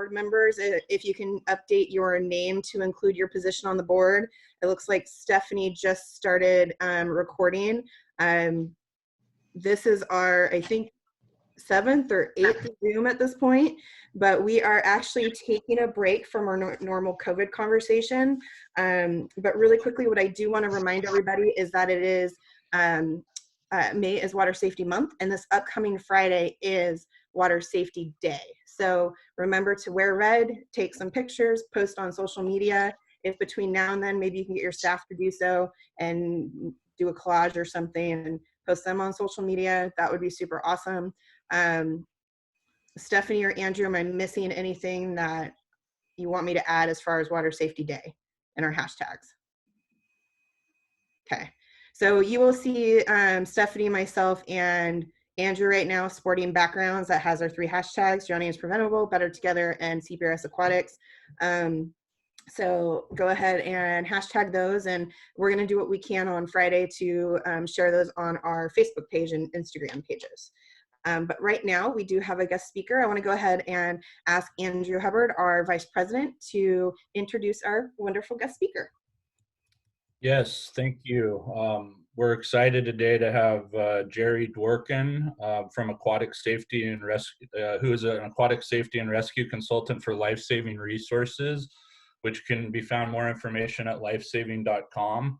board members, if you can update your name to include your position on the board. It looks like Stephanie just started recording. This is our, I think, 7th or 8th Zoom at this point, but we are actually taking a break from our normal COVID conversation. But really quickly, what I do want to remind everybody is that it is May is Water Safety Month, and this upcoming Friday is Water Safety Day. So remember to wear red, take some pictures, post on social media. If between now and then, maybe you can get your staff to do so and do a collage or something and post them on social media, that would be super awesome. Stephanie or Andrew, am I missing anything that you want me to add as far as Water Safety Day and our hashtags? Okay, so you will see Stephanie, myself, and Andrew right now sporting backgrounds that has our 3 hashtags: drowning is preventable, better together, and CPRS Aquatics. So go ahead and hashtag those, and we're going to do what we can on Friday to share those on our Facebook page and Instagram pages. But right now we do have a guest speaker. I want to go ahead and ask Andrew Hubbard, our Vice President, to introduce our wonderful guest speaker. Yes, thank you. We're excited today to have Gerry Dworkin from Aquatic Safety and Rescue, who is an aquatic safety and rescue consultant for Lifesaving Resources, which can be found more information at lifesaving.com.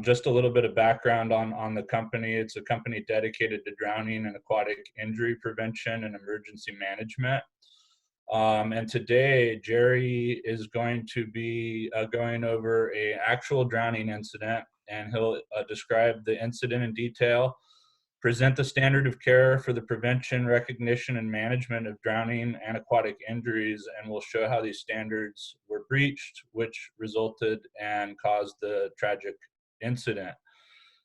Just a little bit of background on the company. It's a company dedicated to drowning and aquatic injury prevention and emergency management. And today, Gerry is going to be going over an actual drowning incident, and he'll describe the incident in detail, present the standard of care for the prevention, recognition, and management of drowning and aquatic injuries, and we'll show how these standards were breached, which resulted and caused the tragic incident.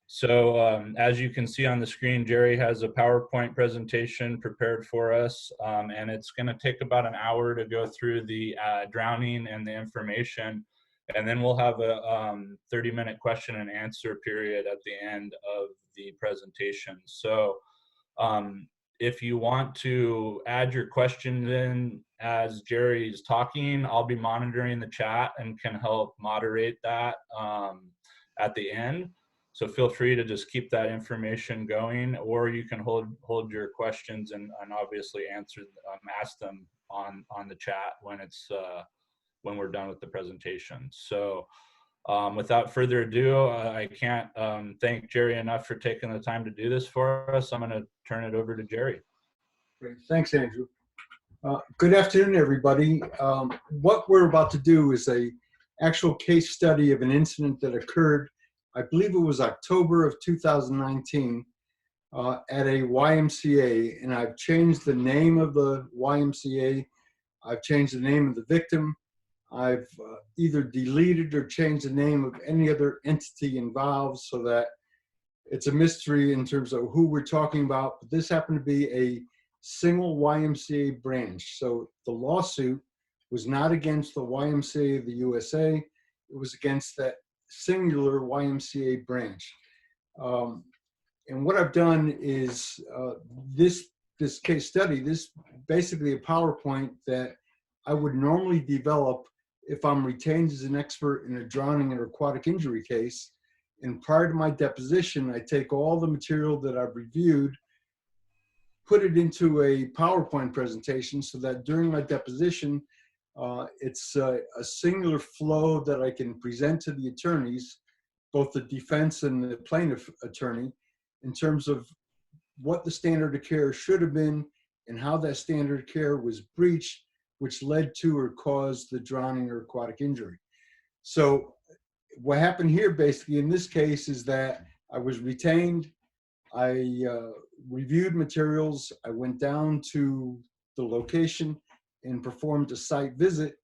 So as you can see on the screen, Gerry has a PowerPoint presentation prepared for us, and it's going to take about an hour to go through the drowning and the information, and then we'll have a 30-minute question and answer period at the end of the presentation. So if you want to add your questions in as Gerry is talking, I'll be monitoring the chat and can help moderate that at the end. So feel free to just keep that information going, or you can hold your questions and obviously ask them on the chat when we're done with the presentation. So without further ado, I can't thank Gerry enough for taking the time to do this for us. I'm going to turn it over to Gerry. Great. Thanks, Andrew. Good afternoon, everybody. What we're about to do is a actual case study of an incident that occurred, I believe it was October of 2019, at a YMCA, and I've changed the name of the YMCA. I've changed the name of the victim. I've either deleted or changed the name of any other entity involved so that it's a mystery in terms of who we're talking about. But this happened to be a single YMCA branch. So the lawsuit was not against the YMCA of the USA. It was against that singular YMCA branch. And what I've done is this case study, this basically a PowerPoint that I would normally develop if I'm retained as an expert in a drowning or aquatic injury case. And prior to my deposition, I take all the material that I've reviewed, put it into a PowerPoint presentation so that during my deposition, it's a singular flow that I can present to the attorneys, both the defense and the plaintiff attorney, in terms of what the standard of care should have been and how that standard of care was breached, which led to or caused the drowning or aquatic injury. So what happened here basically in this case is that I was retained, I reviewed materials, I went down to the location and performed a site visit,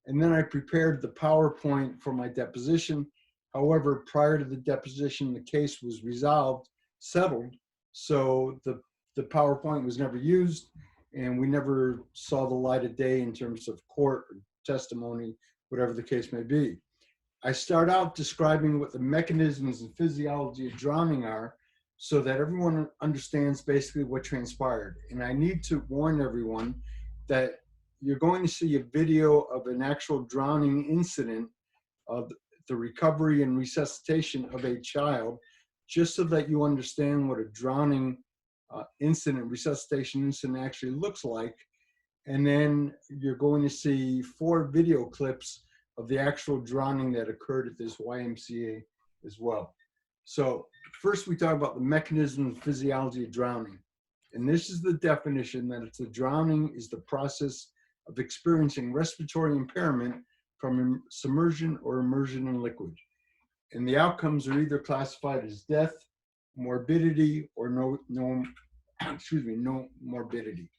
and then I prepared the PowerPoint for my deposition. However, prior to the deposition, the case was resolved, settled, so the PowerPoint was never used, and we never saw the light of day in terms of court or testimony, whatever the case may be. I start out describing what the mechanisms and physiology of drowning are so that everyone understands basically what transpired. And I need to warn everyone that you're going to see a video of an actual drowning incident of the recovery and resuscitation of a child, just so that you understand what a drowning resuscitation incident actually looks like. And then you're going to see 4 video clips of the actual drowning that occurred at this YMCA as well. So first we talk about the mechanism and physiology of drowning. And this is the definition, that it's a drowning is the process of experiencing respiratory impairment from submersion or immersion in liquid. And the outcomes are either classified as death, morbidity, or no morbidity.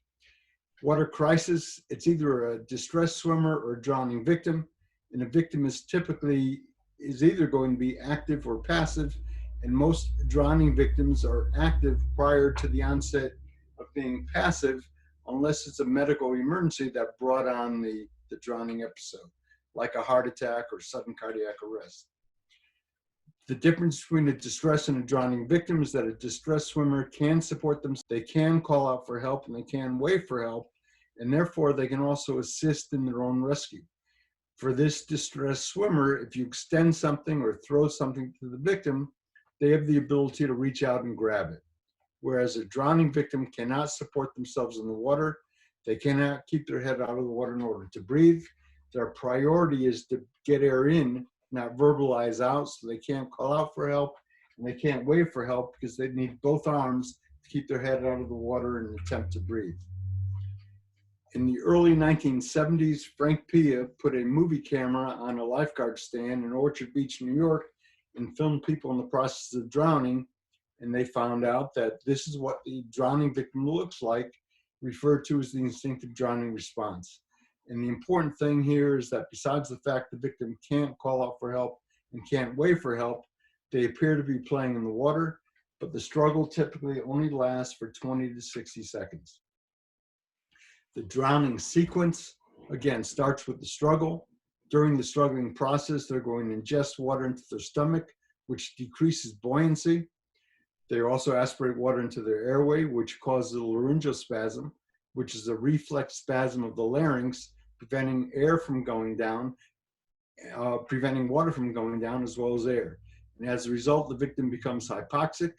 Water crisis, it's either a distressed swimmer or a drowning victim. And the victim is typically either going to be active or passive. And most drowning victims are active prior to the onset of being passive, unless it's a medical emergency that brought on the drowning episode, like a heart attack or sudden cardiac arrest. The difference between a distressed and a drowning victim is that a distressed swimmer can support them. They can call out for help and they can wave for help, and therefore they can also assist in their own rescue. For this distressed swimmer, if you extend something or throw something to the victim, they have the ability to reach out and grab it. Whereas a drowning victim cannot support themselves in the water. They cannot keep their head out of the water in order to breathe. Their priority is to get air in, not verbalize out, so they can't call out for help and they can't wave for help because they need both arms to keep their head out of the water and attempt to breathe. In the early 1970s, Frank Pia put a movie camera on a lifeguard stand in Orchard Beach, New York, and filmed people in the process of drowning. And they found out that this is what the drowning victim looks like, referred to as the instinctive drowning response. And the important thing here is that besides the fact the victim can't call out for help and can't wave for help, they appear to be playing in the water, but the struggle typically only lasts for 20 to 60 seconds. The drowning sequence, again, starts with the struggle. During the struggling process, they're going to ingest water into their stomach, which decreases buoyancy. They also aspirate water into their airway, which causes a laryngeal spasm, which is a reflex spasm of the larynx, preventing air from going down, preventing water from going down as well as air. And as a result, the victim becomes hypoxic.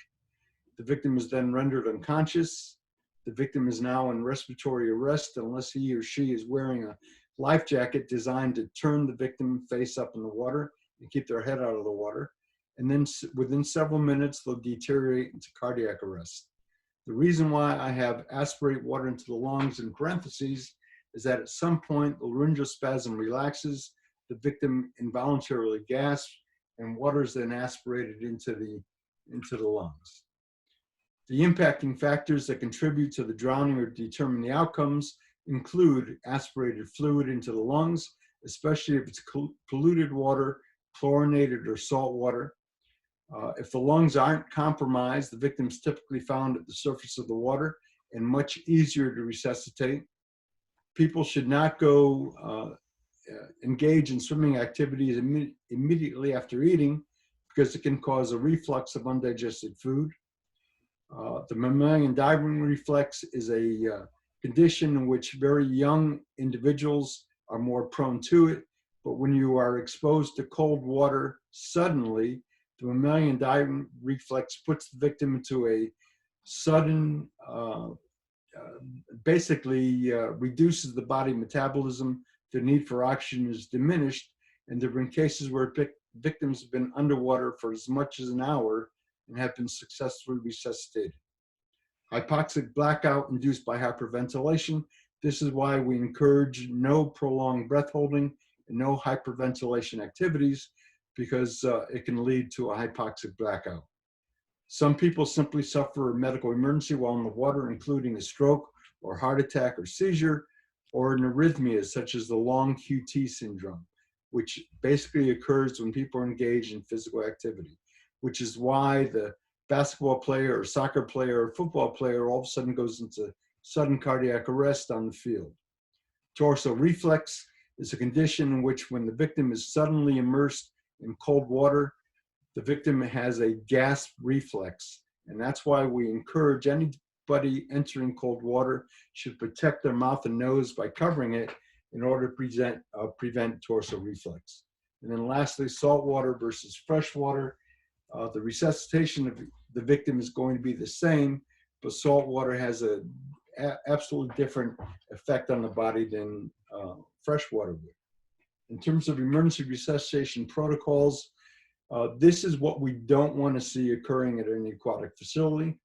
The victim is then rendered unconscious. The victim is now in respiratory arrest unless he or she is wearing a life jacket designed to turn the victim face up in the water and keep their head out of the water. And then within several minutes, they'll deteriorate into cardiac arrest. The reason why I have aspirate water into the lungs in parentheses is that at some point, the laryngeal spasm relaxes, the victim involuntarily gasps, and water is then aspirated into the lungs. The impacting factors that contribute to the drowning or determine the outcomes include aspirated fluid into the lungs, especially if it's polluted water, chlorinated or salt water. If the lungs aren't compromised, the victim's typically found at the surface of the water and much easier to resuscitate. People should not go engage in swimming activities immediately after eating because it can cause a reflux of undigested food. The mammalian diving reflex is a condition in which very young individuals are more prone to it, but when you are exposed to cold water suddenly, the mammalian diving reflex puts the victim into a sudden, basically reduces the body metabolism, the need for oxygen is diminished, and there have been cases where victims have been underwater for as much as an hour and have been successfully resuscitated. Hypoxic blackout induced by hyperventilation. This is why we encourage no prolonged breath holding and no hyperventilation activities, because it can lead to a hypoxic blackout. Some people simply suffer a medical emergency while in the water, including a stroke or heart attack or seizure, or an arrhythmia such as the long QT syndrome, which basically occurs when people are engaged in physical activity, which is why the basketball player or soccer player or football player all of a sudden goes into sudden cardiac arrest on the field. Torso reflex is a condition in which when the victim is suddenly immersed in cold water, the victim has a gasp reflex. And that's why we encourage anybody Anybody entering cold water should protect their mouth and nose by covering it in order to prevent torso reflex. And then lastly, salt water versus fresh water. The resuscitation of the victim is going to be the same, but salt water has a absolutely different effect on the body than fresh water would. In terms of emergency resuscitation protocols, this is what we don't want to see occurring at any aquatic facility.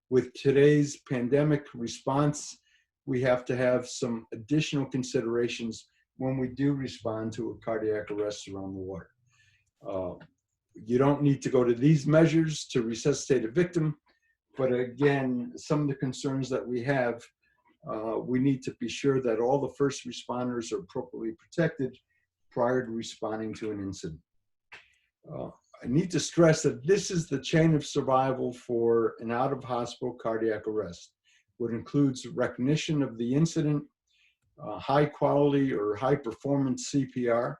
With today's pandemic response, we have to have some additional considerations when we do respond to a cardiac arrest around the water. You don't need to go to these measures to resuscitate a victim, but again, some of the concerns that we have, we need to be sure that all the first responders are appropriately protected prior to responding to an incident. I need to stress that this is the chain of survival for an out-of-hospital cardiac arrest, what includes recognition of the incident, high quality or high performance CPR,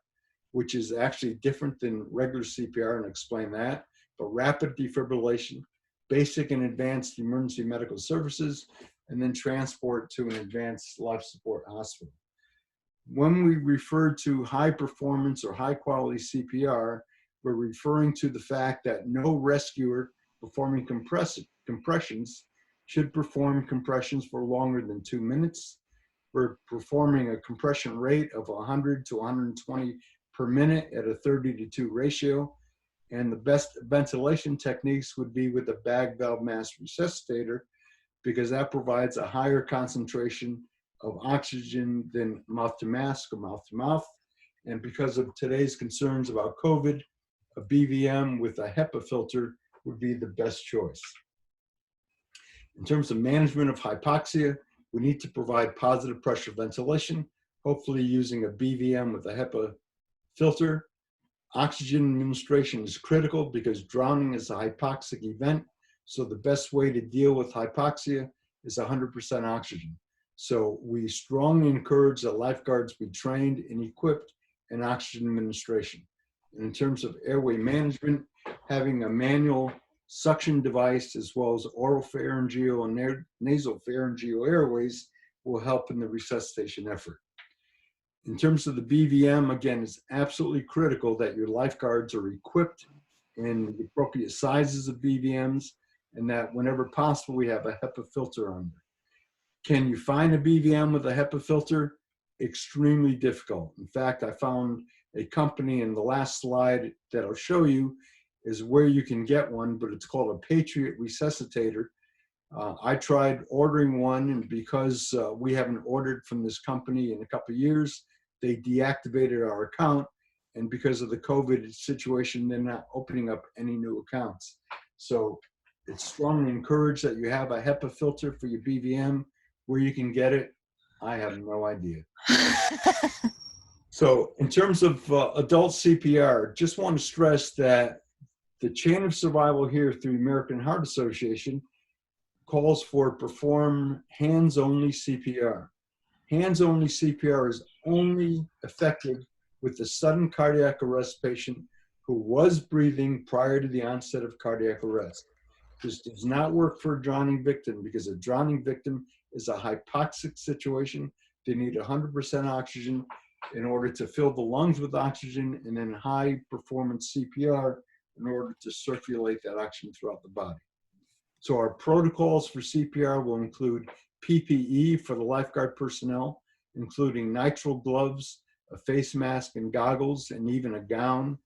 which is actually different than regular CPR, and explain that, but rapid defibrillation, basic and advanced emergency medical services, and then transport to an advanced life support hospital. When we refer to high performance or high quality CPR, we're referring to the fact that no rescuer performing compressions should perform compressions for longer than 2 minutes. We're performing a compression rate of 100 to 120 per minute at a 30:2 ratio. And the best ventilation techniques would be with a bag valve mask resuscitator, because that provides a higher concentration of oxygen than mouth to mask or mouth to mouth. And because of today's concerns about COVID, a BVM with a HEPA filter would be the best choice. In terms of management of hypoxia, we need to provide positive pressure ventilation, hopefully using a BVM with a HEPA filter. Oxygen administration is critical because drowning is a hypoxic event. So the best way to deal with hypoxia is 100% oxygen. So we strongly encourage that lifeguards be trained and equipped in oxygen administration. And in terms of airway management, having a manual suction device as well as oropharyngeal and nasopharyngeal airways will help in the resuscitation effort. In terms of the BVM, again, it's absolutely critical that your lifeguards are equipped in the appropriate sizes of BVMs, and that whenever possible, we have a HEPA filter on there. Can you find a BVM with a HEPA filter? Extremely difficult. In fact, I found a company in the last slide that I'll show you is where you can get one, but it's called a Patriot Resuscitator. I tried ordering one, and because we haven't ordered from this company in a couple of years, they deactivated our account. And because of the COVID situation, they're not opening up any new accounts. So it's strongly encouraged that you have a HEPA filter for your BVM. Where you can get it, I have no idea. So in terms of adult CPR, just want to stress that the chain of survival here through American Heart Association calls for perform hands-only CPR. Hands-only CPR is only effective with the sudden cardiac arrest patient who was breathing prior to the onset of cardiac arrest. This does not work for a drowning victim, because a drowning victim is a hypoxic situation. They need 100% oxygen in order to fill the lungs with oxygen, and then high performance CPR in order to circulate that oxygen throughout the body. So our protocols for CPR will include PPE for the lifeguard personnel, including nitrile gloves, a face mask and goggles, and even a gown.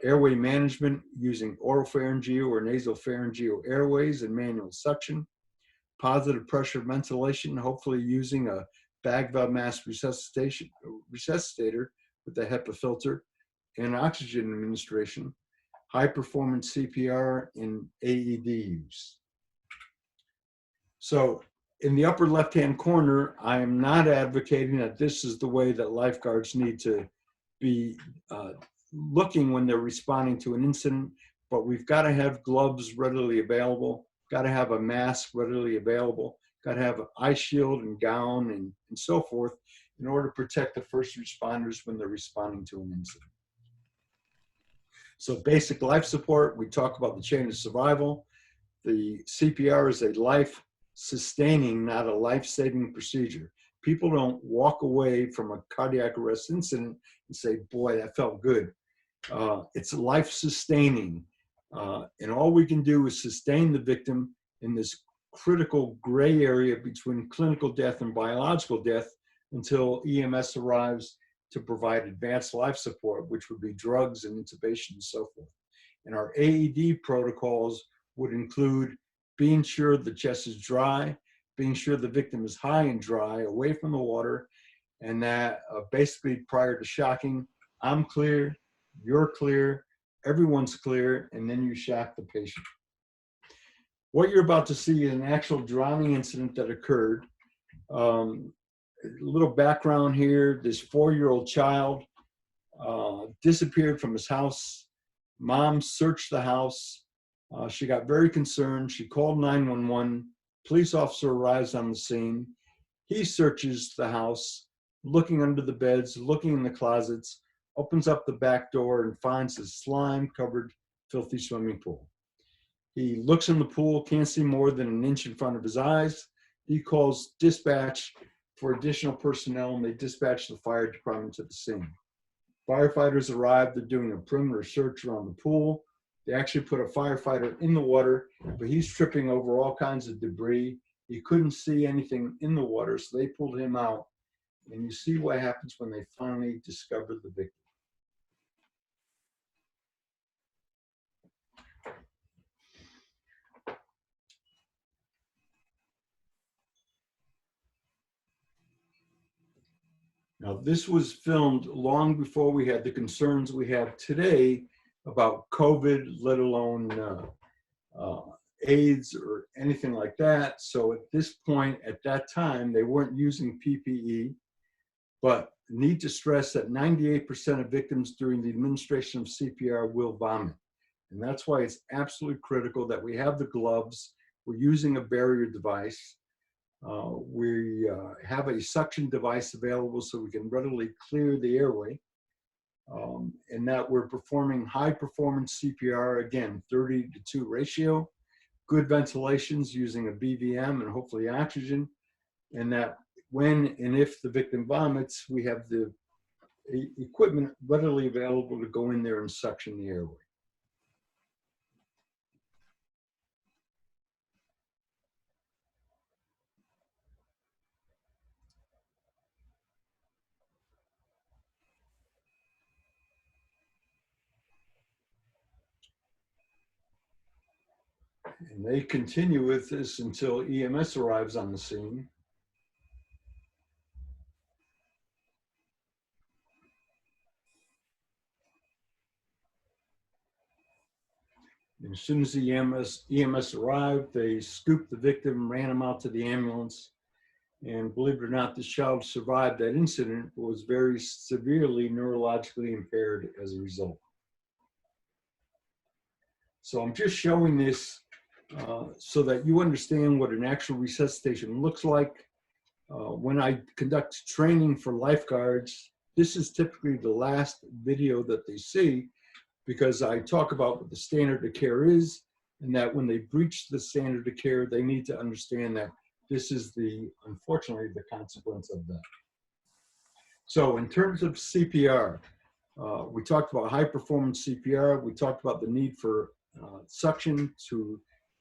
Airway management using oropharyngeal or nasopharyngeal airways and manual suction. Positive pressure ventilation, hopefully using a bag valve mask resuscitator with a HEPA filter, and oxygen administration. High performance CPR and AED use. So in the upper left-hand corner, I am not advocating that this is the way that lifeguards need to be looking when they're responding to an incident, but we've got to have gloves readily available, got to have a mask readily available, got to have an eye shield and gown and so forth in order to protect the first responders when they're responding to an incident. So basic life support, we talk about the chain of survival. The CPR is a life sustaining, not a life-saving procedure. People don't walk away from a cardiac arrest incident and say, boy, that felt good. It's life-sustaining. And all we can do is sustain the victim in this critical gray area between clinical death and biological death until EMS arrives to provide advanced life support, which would be drugs and intubation and so forth. And our AED protocols would include being sure the chest is dry, being sure the victim is high and dry, away from the water, and that basically prior to shocking, I'm clear, you're clear, everyone's clear, and then you shock the patient. What you're about to see is an actual drowning incident that occurred. A little background here, this 4-year-old child disappeared from his house. Mom searched the house. She got very concerned. She called 911. Police officer arrives on the scene. He searches the house, looking under the beds, looking in the closets, opens up the back door and finds a slime-covered, filthy swimming pool. He looks in the pool, can't see more than an inch in front of his eyes. He calls dispatch for additional personnel, and they dispatch the fire department to the scene. Firefighters arrived. They're doing a perimeter search around the pool. They actually put a firefighter in the water, but he's tripping over all kinds of debris. He couldn't see anything in the water, so they pulled him out. And you see what happens when they finally discover the victim. Now, this was filmed long before we had the concerns we have today about COVID, let alone AIDS or anything like that. So at this point, at that time, they weren't using PPE, but need to stress that 98% of victims during the administration of CPR will vomit. And that's why it's absolutely critical that we have the gloves. We're using a barrier device. We have a suction device available so we can readily clear the airway, and that we're performing high performance CPR, again, 30-to-2 ratio, good ventilations using a BVM and hopefully oxygen, and that when and if the victim vomits, we have the equipment readily available to go in there and suction the airway. And they continue with this until EMS arrives on the scene. And as soon as the EMS arrived, they scooped the victim, ran him out to the ambulance. And believe it or not, this child survived that incident, but was very severely neurologically impaired as a result. So I'm just showing this so that you understand what an actual resuscitation looks like. When I conduct training for lifeguards, this is typically the last video that they see, because I talk about what the standard of care is, and that when they breach the standard of care, they need to understand that this is unfortunately, the consequence of that. So in terms of CPR, we talked about high performance CPR. We talked about the need for suction to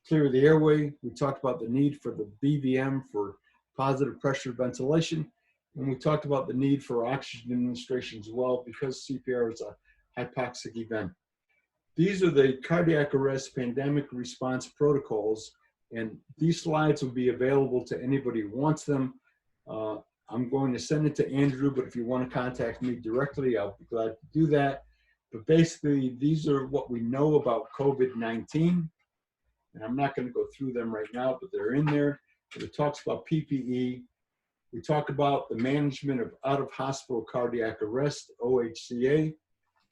clear the airway. We talked about the need for the BVM for positive pressure ventilation. And we talked about the need for oxygen administration as well, because CPR is a hypoxic event. These are the cardiac arrest pandemic response protocols, and these slides will be available to anybody who wants them. I'm going to send it to Andrew, but if you want to contact me directly, I'll be glad to do that. But basically, these are what we know about COVID-19. And I'm not going to go through them right now, but they're in there. But it talks about PPE. We talk about the management of out-of-hospital cardiac arrest, OHCA,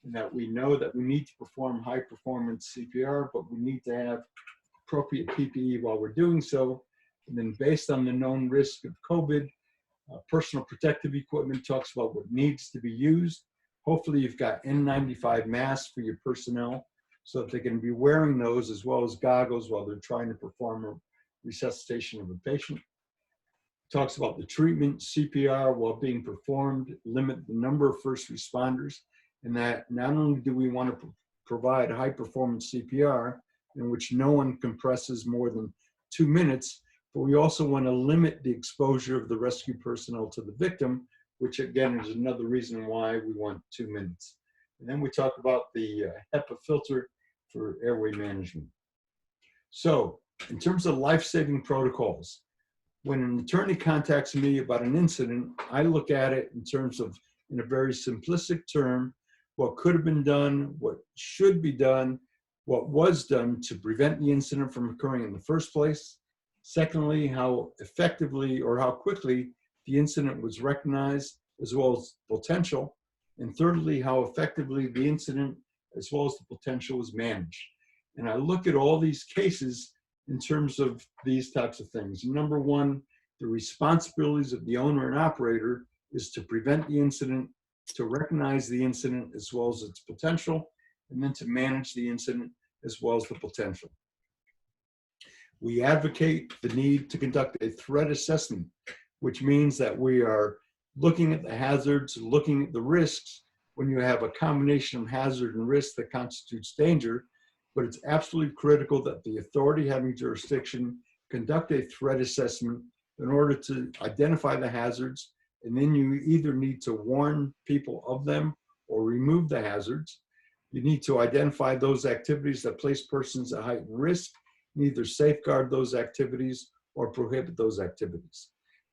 and that we know that we need to perform high-performance CPR, but we need to have appropriate PPE while we're doing so. And then based on the known risk of COVID, personal protective equipment talks about what needs to be used. Hopefully you've got N95 masks for your personnel so that they can be wearing those, as well as goggles while they're trying to perform resuscitation of a patient. Talks about the treatment, CPR while being performed, limit the number of first responders, and that not only do we want to provide high performance CPR in which no one compresses more than 2 minutes, but we also want to limit the exposure of the rescue personnel to the victim, which again is another reason why we want 2 minutes. And then we talk about the HEPA filter for airway management. So in terms of life-saving protocols, when an attorney contacts me about an incident, I look at it in terms of, in a very simplistic term, what could have been done, what should be done, what was done to prevent the incident from occurring in the first place. Secondly, how effectively or how quickly the incident was recognized, as well as potential. And thirdly, how effectively the incident, as well as the potential, was managed. And I look at all these cases in terms of these types of things. Number one, the responsibilities of the owner and operator is to prevent the incident, to recognize the incident as well as its potential, and then to manage the incident as well as the potential. We advocate the need to conduct a threat assessment, which means that we are looking at the hazards, looking at the risks. When you have a combination of hazard and risk that constitutes danger, but it's absolutely critical that the authority having jurisdiction conduct a threat assessment in order to identify the hazards, and then you either need to warn people of them or remove the hazards. You need to identify those activities that place persons at heightened risk, and either safeguard those activities or prohibit those activities.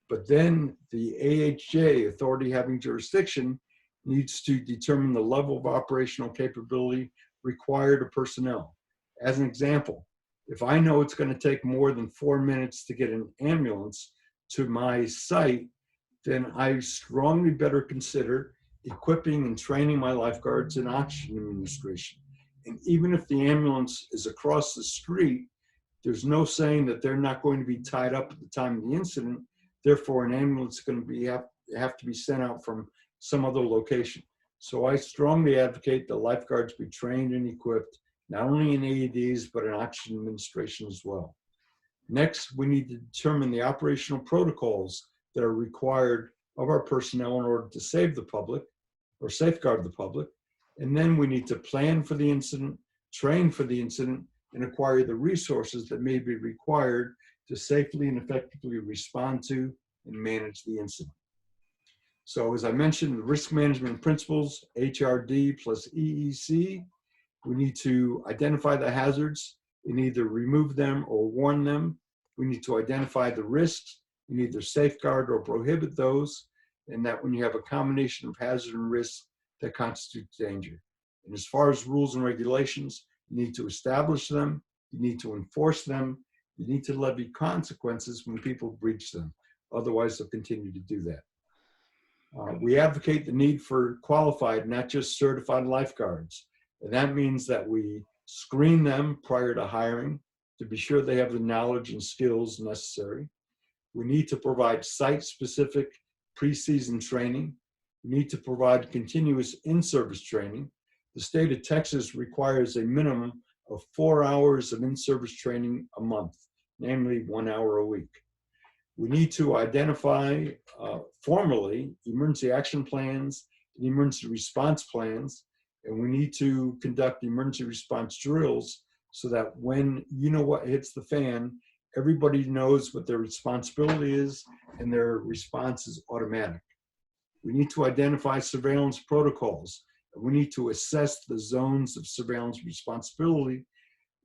But then the AHJ, authority having jurisdiction, needs to determine the level of operational capability required of personnel. As an example, if I know it's going to take more than 4 minutes to get an ambulance to my site, then I strongly better consider equipping and training my lifeguards in oxygen administration. And even if the ambulance is across the street, there's no saying that they're not going to be tied up at the time of the incident. Therefore, an ambulance is going to have to be sent out from some other location. So I strongly advocate that lifeguards be trained and equipped, not only in AEDs, but in oxygen administration as well. Next, we need to determine the operational protocols that are required of our personnel in order to save the public or safeguard the public. And then we need to plan for the incident, train for the incident, and acquire the resources that may be required to safely and effectively respond to and manage the incident. So as I mentioned, the risk management principles, HRD plus EEC, we need to identify the hazards and either remove them or warn them. We need to identify the risks and either safeguard or prohibit those, and that when you have a combination of hazard and risk, that constitutes danger. And as far as rules and regulations, you need to establish them, you need to enforce them, you need to levy consequences when people breach them. Otherwise, they'll continue to do that. We advocate the need for qualified, not just certified lifeguards. And that means that we screen them prior to hiring to be sure they have the knowledge and skills necessary. We need to provide site-specific pre-season training. We need to provide continuous in-service training. The state of Texas requires a minimum of 4 hours of in-service training a month, namely 1 hour a week. We need to identify formally emergency action plans and emergency response plans, and we need to conduct emergency response drills so that when you know what hits the fan, everybody knows what their responsibility is and their response is automatic. We need to identify surveillance protocols. We need to assess the zones of surveillance responsibility,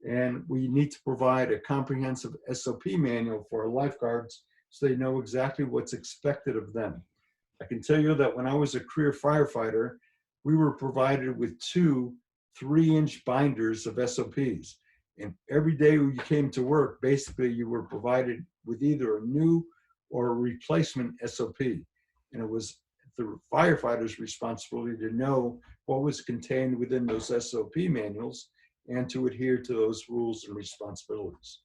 and we need to provide a comprehensive SOP manual for our lifeguards so they know exactly what's expected of them. I can tell you that when I was a career firefighter, we were provided with 2 3-inch binders of SOPs. And every day when you came to work, basically you were provided with either a new or a replacement SOP. And it was the firefighter's responsibility to know what was contained within those SOP manuals and to adhere to those rules and responsibilities.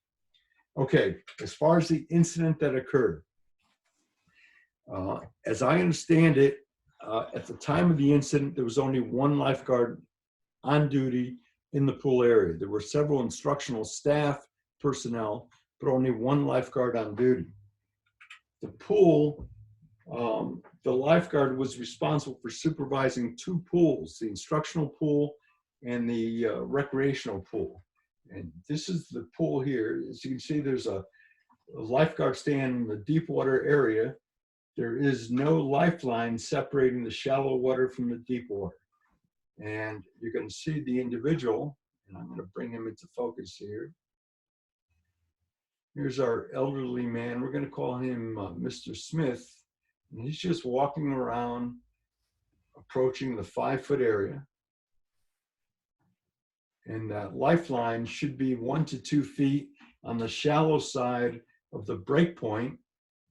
Okay, as far as the incident that occurred, as I understand it, at the time of the incident, there was only 1 lifeguard on duty in the pool area. There were several instructional staff personnel, but only one lifeguard on duty. The pool, the lifeguard was responsible for supervising two pools, the instructional pool and the recreational pool. And this is the pool here. As you can see, there's a lifeguard stand in the deep water area. There is no lifeline separating the shallow water from the deep water. And you're going to see the individual, and I'm going to bring him into focus here. Here's our elderly man. We're going to call him Mr. Smith. And he's just walking around, approaching the 5-foot area. And that lifeline should be 1 to 2 feet on the shallow side of the break point.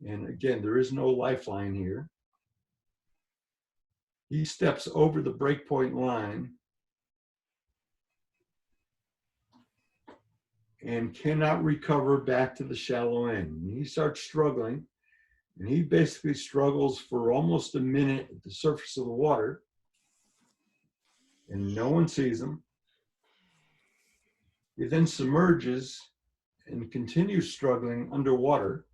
And again, there is no lifeline here. He steps over the breakpoint line and cannot recover back to the shallow end. And he starts struggling, and he basically struggles for almost a minute at the surface of the water, and no one sees him. He then submerges and continues struggling underwater.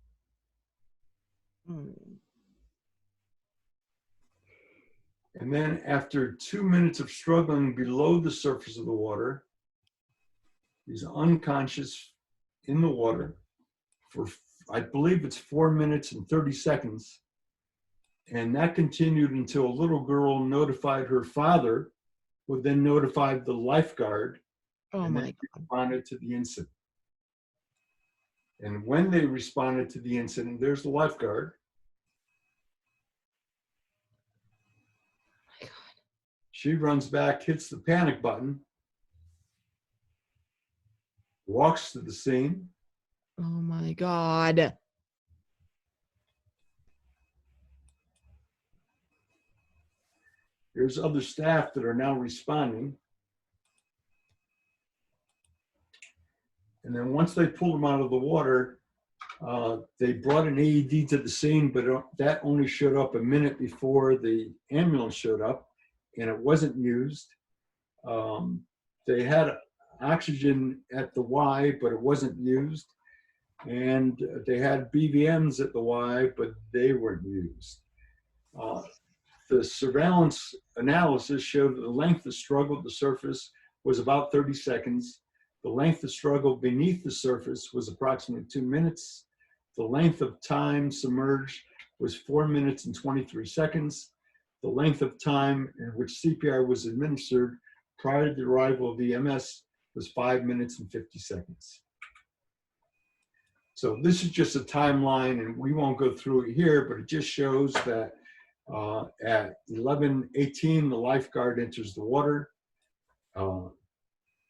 And then after 2 minutes of struggling below the surface of the water, he's unconscious in the water for, I believe it's 4 minutes and 30 seconds. And that continued until a little girl notified her father, who then notified the lifeguard, and then responded to the incident. And when they responded to the incident, there's the lifeguard. She runs back, hits the panic button, walks to the scene. Oh my God. There's other staff that are now responding. And then once they pulled him out of the water, they brought an AED to the scene, but that only showed up a minute before the ambulance showed up. And it wasn't used. They had oxygen at the Y, but it wasn't used. And they had BVMs at the Y, but they weren't used. The surveillance analysis showed that the length of struggle at the surface was about 30 seconds. The length of struggle beneath the surface was approximately 2 minutes. The length of time submerged was 4 minutes and 23 seconds. The length of time in which CPR was administered prior to the arrival of EMS was 5 minutes and 50 seconds. So this is just a timeline, and we won't go through it here, but it just shows that at 11:18, the lifeguard enters the water.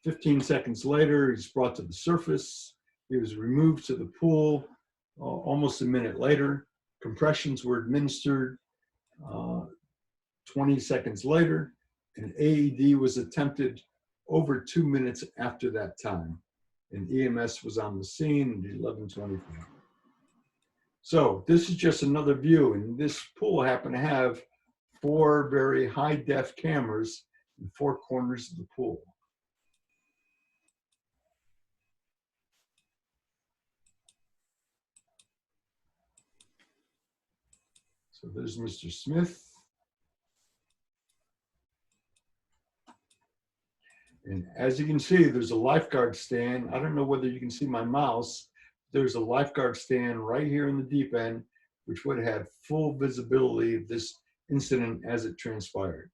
15 seconds later, he's brought to the surface. He was removed to the pool almost a minute later. Compressions were administered 20 seconds later. An AED was attempted over 2 minutes after that time. And EMS was on the scene at 11:24. So this is just another view, and this pool happened to have 4 very high-def cameras in 4 corners of the pool. So there's Mr. Smith. And as you can see, there's a lifeguard stand. I don't know whether you can see my mouse. There's a lifeguard stand right here in the deep end, which would have had full visibility of this incident as it transpired.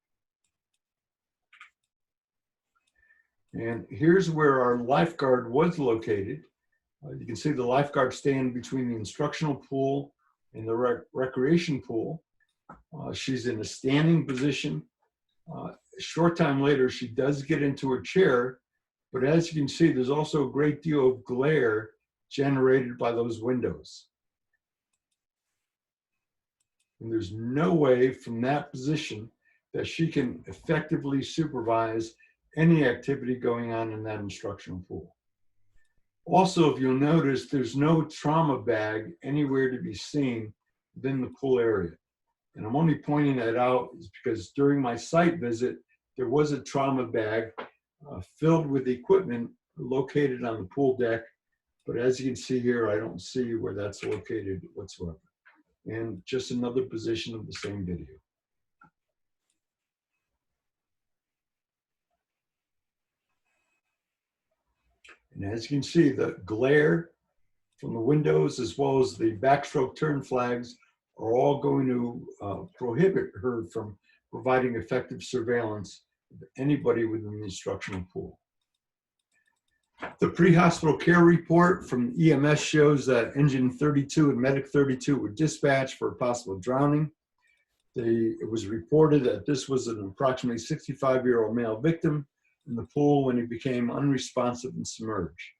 And here's where our lifeguard was located. You can see the lifeguard stand between the instructional pool and the recreation pool. She's in a standing position. A short time later, she does get into her chair, but as you can see, there's also a great deal of glare generated by those windows. And there's no way from that position that she can effectively supervise any activity going on in that instructional pool. Also, if you'll notice, there's no trauma bag anywhere to be seen within the pool area. And I'm only pointing that out is because during my site visit, there was a trauma bag filled with equipment located on the pool deck But as you can see here, I don't see where that's located whatsoever. And just another position of the same video. And as you can see, the glare from the windows as well as the backstroke turn flags are all going to prohibit her from providing effective surveillance of anybody within the instructional pool. The pre-hospital care report from EMS shows that engine 32 and medic 32 were dispatched for a possible drowning. It was reported that this was an approximately 65-year-old male victim in the pool when he became unresponsive and submerged.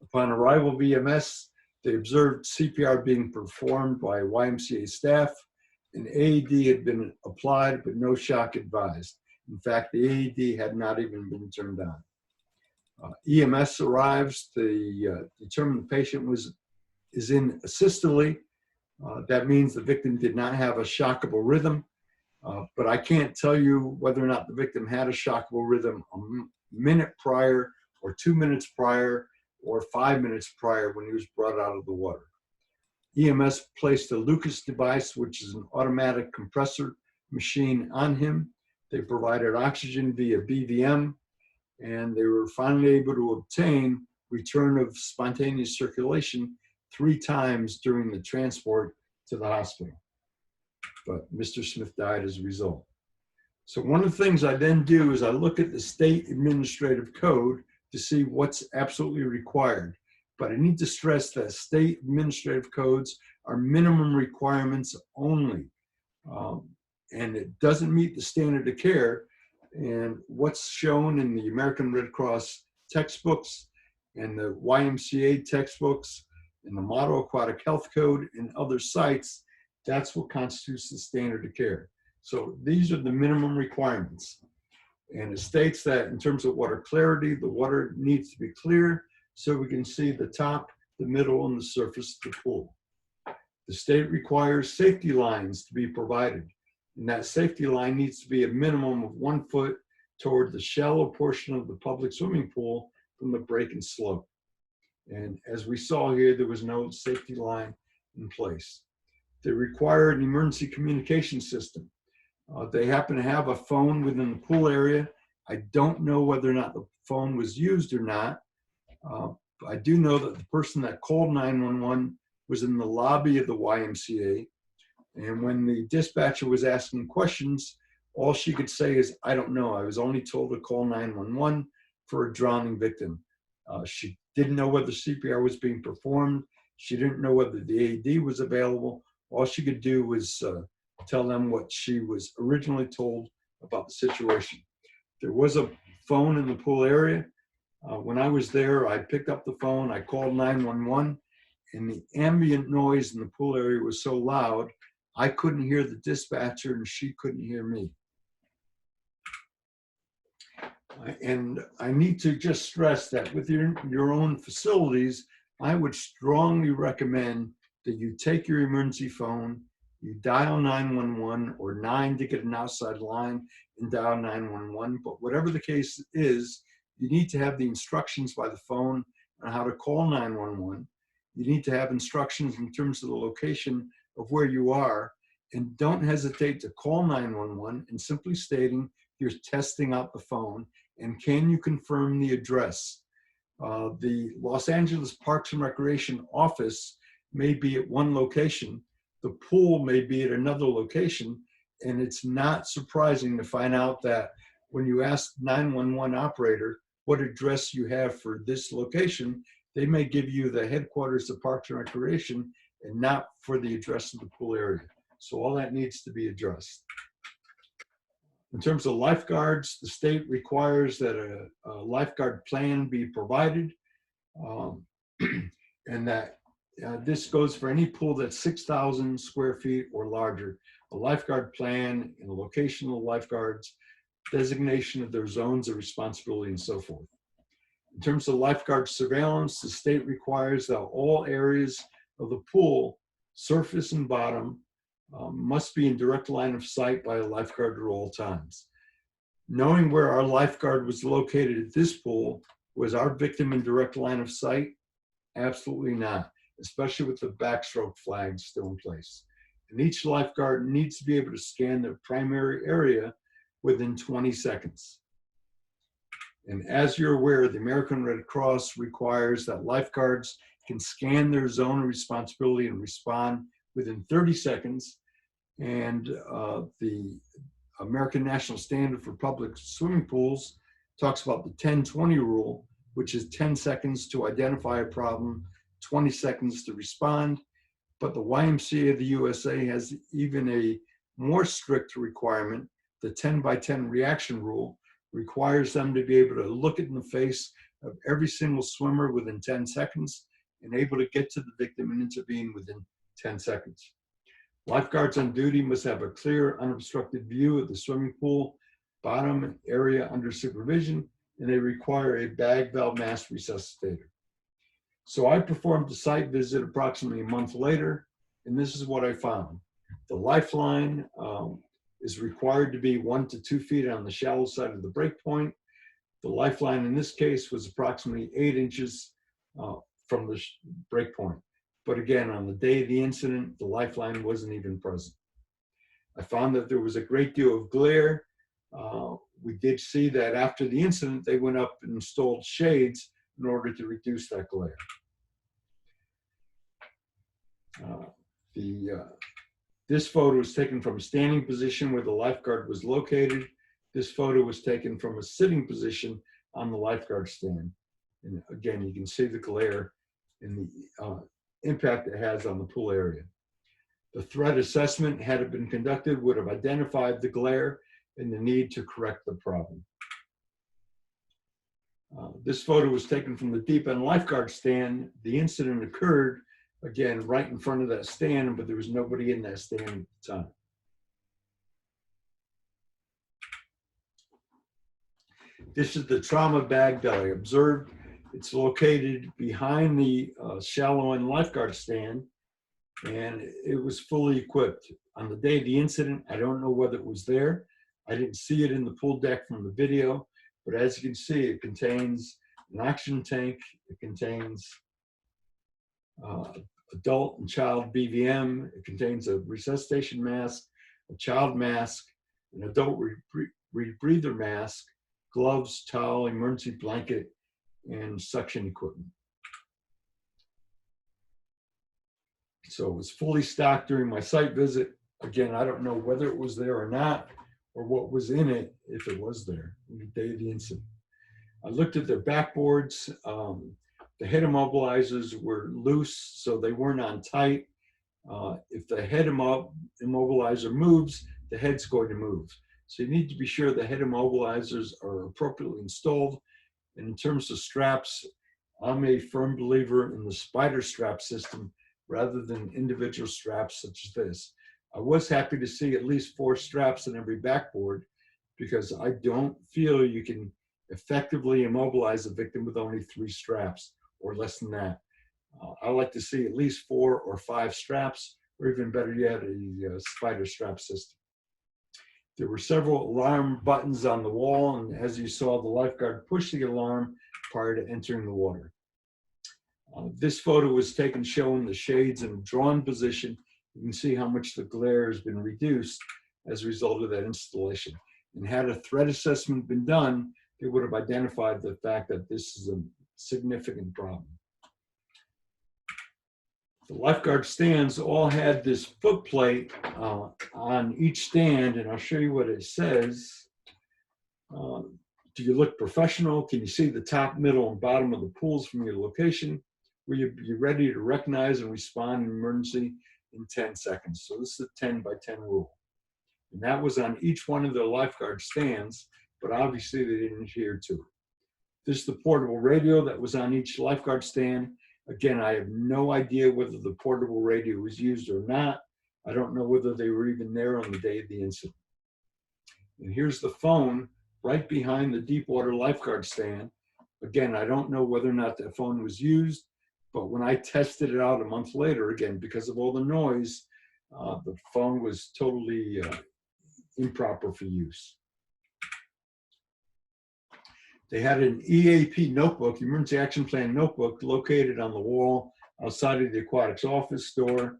Upon arrival of EMS, they observed CPR being performed by YMCA staff. An AED had been applied, but no shock advised. In fact, the AED had not even been turned on. EMS arrives, they determine the patient is in asystole. That means the victim did not have a shockable rhythm, but I can't tell you whether or not the victim had a shockable rhythm a minute prior or 2 minutes prior or 5 minutes prior when he was brought out of the water. EMS placed a Lucas device, which is an automatic compressor machine, on him. They provided oxygen via BVM, and they were finally able to obtain return of spontaneous circulation 3 times during the transport to the hospital. But Mr. Smith died as a result. So one of the things I then do is I look at the state administrative code to see what's absolutely required. But I need to stress that state administrative codes are minimum requirements only. And it doesn't meet the standard of care. And what's shown in the American Red Cross textbooks and the YMCA textbooks and the Model Aquatic Health Code and other sites, that's what constitutes the standard of care. So these are the minimum requirements. And it states that in terms of water clarity, the water needs to be clear so we can see the top, the middle, and the surface of the pool. The state requires safety lines to be provided. And that safety line needs to be a minimum of 1 foot toward the shallow portion of the public swimming pool from the break and slope. And as we saw here, there was no safety line in place. They require an emergency communication system. They happen to have a phone within the pool area. I don't know whether or not the phone was used or not. I do know that the person that called 911 was in the lobby of the YMCA. And when the dispatcher was asking questions, all she could say is, I don't know. I was only told to call 911 for a drowning victim. She didn't know whether CPR was being performed. She didn't know whether the AED was available. All she could do was tell them what she was originally told about the situation. There was a phone in the pool area. When I was there, I picked up the phone, I called 911, and the ambient noise in the pool area was so loud, I couldn't hear the dispatcher and she couldn't hear me. And I need to just stress that with your own facilities, I would strongly recommend that you take your emergency phone, you dial 911 or 9 to get an outside line and dial 911. But whatever the case is, you need to have the instructions by the phone on how to call 911. You need to have instructions in terms of the location of where you are, and don't hesitate to call 911 and simply stating you're testing out the phone and can you confirm the address. The Los Angeles Parks and Recreation office may be at one location, the pool may be at another location, and it's not surprising to find out that when you ask 911 operator what address you have for this location, they may give you the headquarters of Parks and Recreation and not for the address of the pool area. So all that needs to be addressed. In terms of lifeguards, the state requires that a lifeguard plan be provided, and that this goes for any pool that's 6,000 square feet or larger. A lifeguard plan and a location of lifeguards, designation of their zones of responsibility, and so forth. In terms of lifeguard surveillance, the state requires that all areas of the pool, surface and bottom, must be in direct line of sight by a lifeguard at all times. Knowing where our lifeguard was located at this pool, was our victim in direct line of sight? Absolutely not, especially with the backstroke flag still in place. And each lifeguard needs to be able to scan their primary area within 20 seconds. And as you're aware, the American Red Cross requires that lifeguards can scan their zone of responsibility and respond within 30 seconds. And the American National Standard for Public Swimming Pools talks about the 10-20 rule, which is 10 seconds to identify a problem, 20 seconds to respond. But the YMCA of the USA has even a more strict requirement. The 10-by-10 reaction rule requires them to be able to look in the face of every single swimmer within 10 seconds and able to get to the victim and intervene within 10 seconds. Lifeguards on duty must have a clear, unobstructed view of the swimming pool bottom area under supervision, and they require a bag valve mask resuscitator. So I performed a site visit approximately a month later, and this is what I found. The lifeline is required to be 1 to 2 feet on the shallow side of the break point. The lifeline in this case was approximately 8 inches from the break point. But again, on the day of the incident, the lifeline wasn't even present. I found that there was a great deal of glare. We did see that after the incident, they went up and installed shades in order to reduce that glare. This photo was taken from a standing position where the lifeguard was located. This photo was taken from a sitting position on the lifeguard stand. And again, you can see the glare and the impact it has on the pool area. The threat assessment, had it been conducted, would have identified the glare and the need to correct the problem. This photo was taken from the deep end lifeguard stand. The incident occurred, again, right in front of that stand, but there was nobody in that stand at the time. This is the trauma bag that I observed. It's located behind the shallow end lifeguard stand, and it was fully equipped. On the day of the incident, I don't know whether it was there. I didn't see it in the pool deck from the video, but as you can see, it contains an oxygen tank. It contains adult and child BVM. It contains a resuscitation mask, a child mask, an adult rebreather mask, gloves, towel, emergency blanket, and suction equipment. So it was fully stocked during my site visit. Again, I don't know whether it was there or not, or what was in it if it was there on the day of the incident. I looked at their backboards. The head immobilizers were loose, so they weren't on tight. If the head immobilizer moves, the head's going to move. So you need to be sure the head immobilizers are appropriately installed. And in terms of straps, I'm a firm believer in the spider strap system rather than individual straps such as this. I was happy to see at least 4 straps on every backboard, because I don't feel you can effectively immobilize a victim with only 3 straps or less than that. I like to see at least 4 or 5 straps, or even better yet, a spider strap system. There were several alarm buttons on the wall, and as you saw, the lifeguard pushed the alarm prior to entering the water. This photo was taken showing the shades in a drawn position. You can see how much the glare has been reduced as a result of that installation. And had a threat assessment been done, they would have identified the fact that this is a significant problem. The lifeguard stands all had this foot plate on each stand, and I'll show you what it says. Do you look professional? Can you see the top, middle, and bottom of the pools from your location? Will you be ready to recognize and respond in emergency in 10 seconds? So this is the 10-by-10 rule. And that was on each one of their lifeguard stands, but obviously they didn't adhere to it. This is the portable radio that was on each lifeguard stand. Again, I have no idea whether the portable radio was used or not. I don't know whether they were even there on the day of the incident. And here's the phone right behind the deep water lifeguard stand. Again, I don't know whether or not that phone was used, but when I tested it out a month later, again, because of all the noise, the phone was totally improper for use. They had an EAP notebook, Emergency Action Plan notebook, located on the wall outside of the Aquatics office door.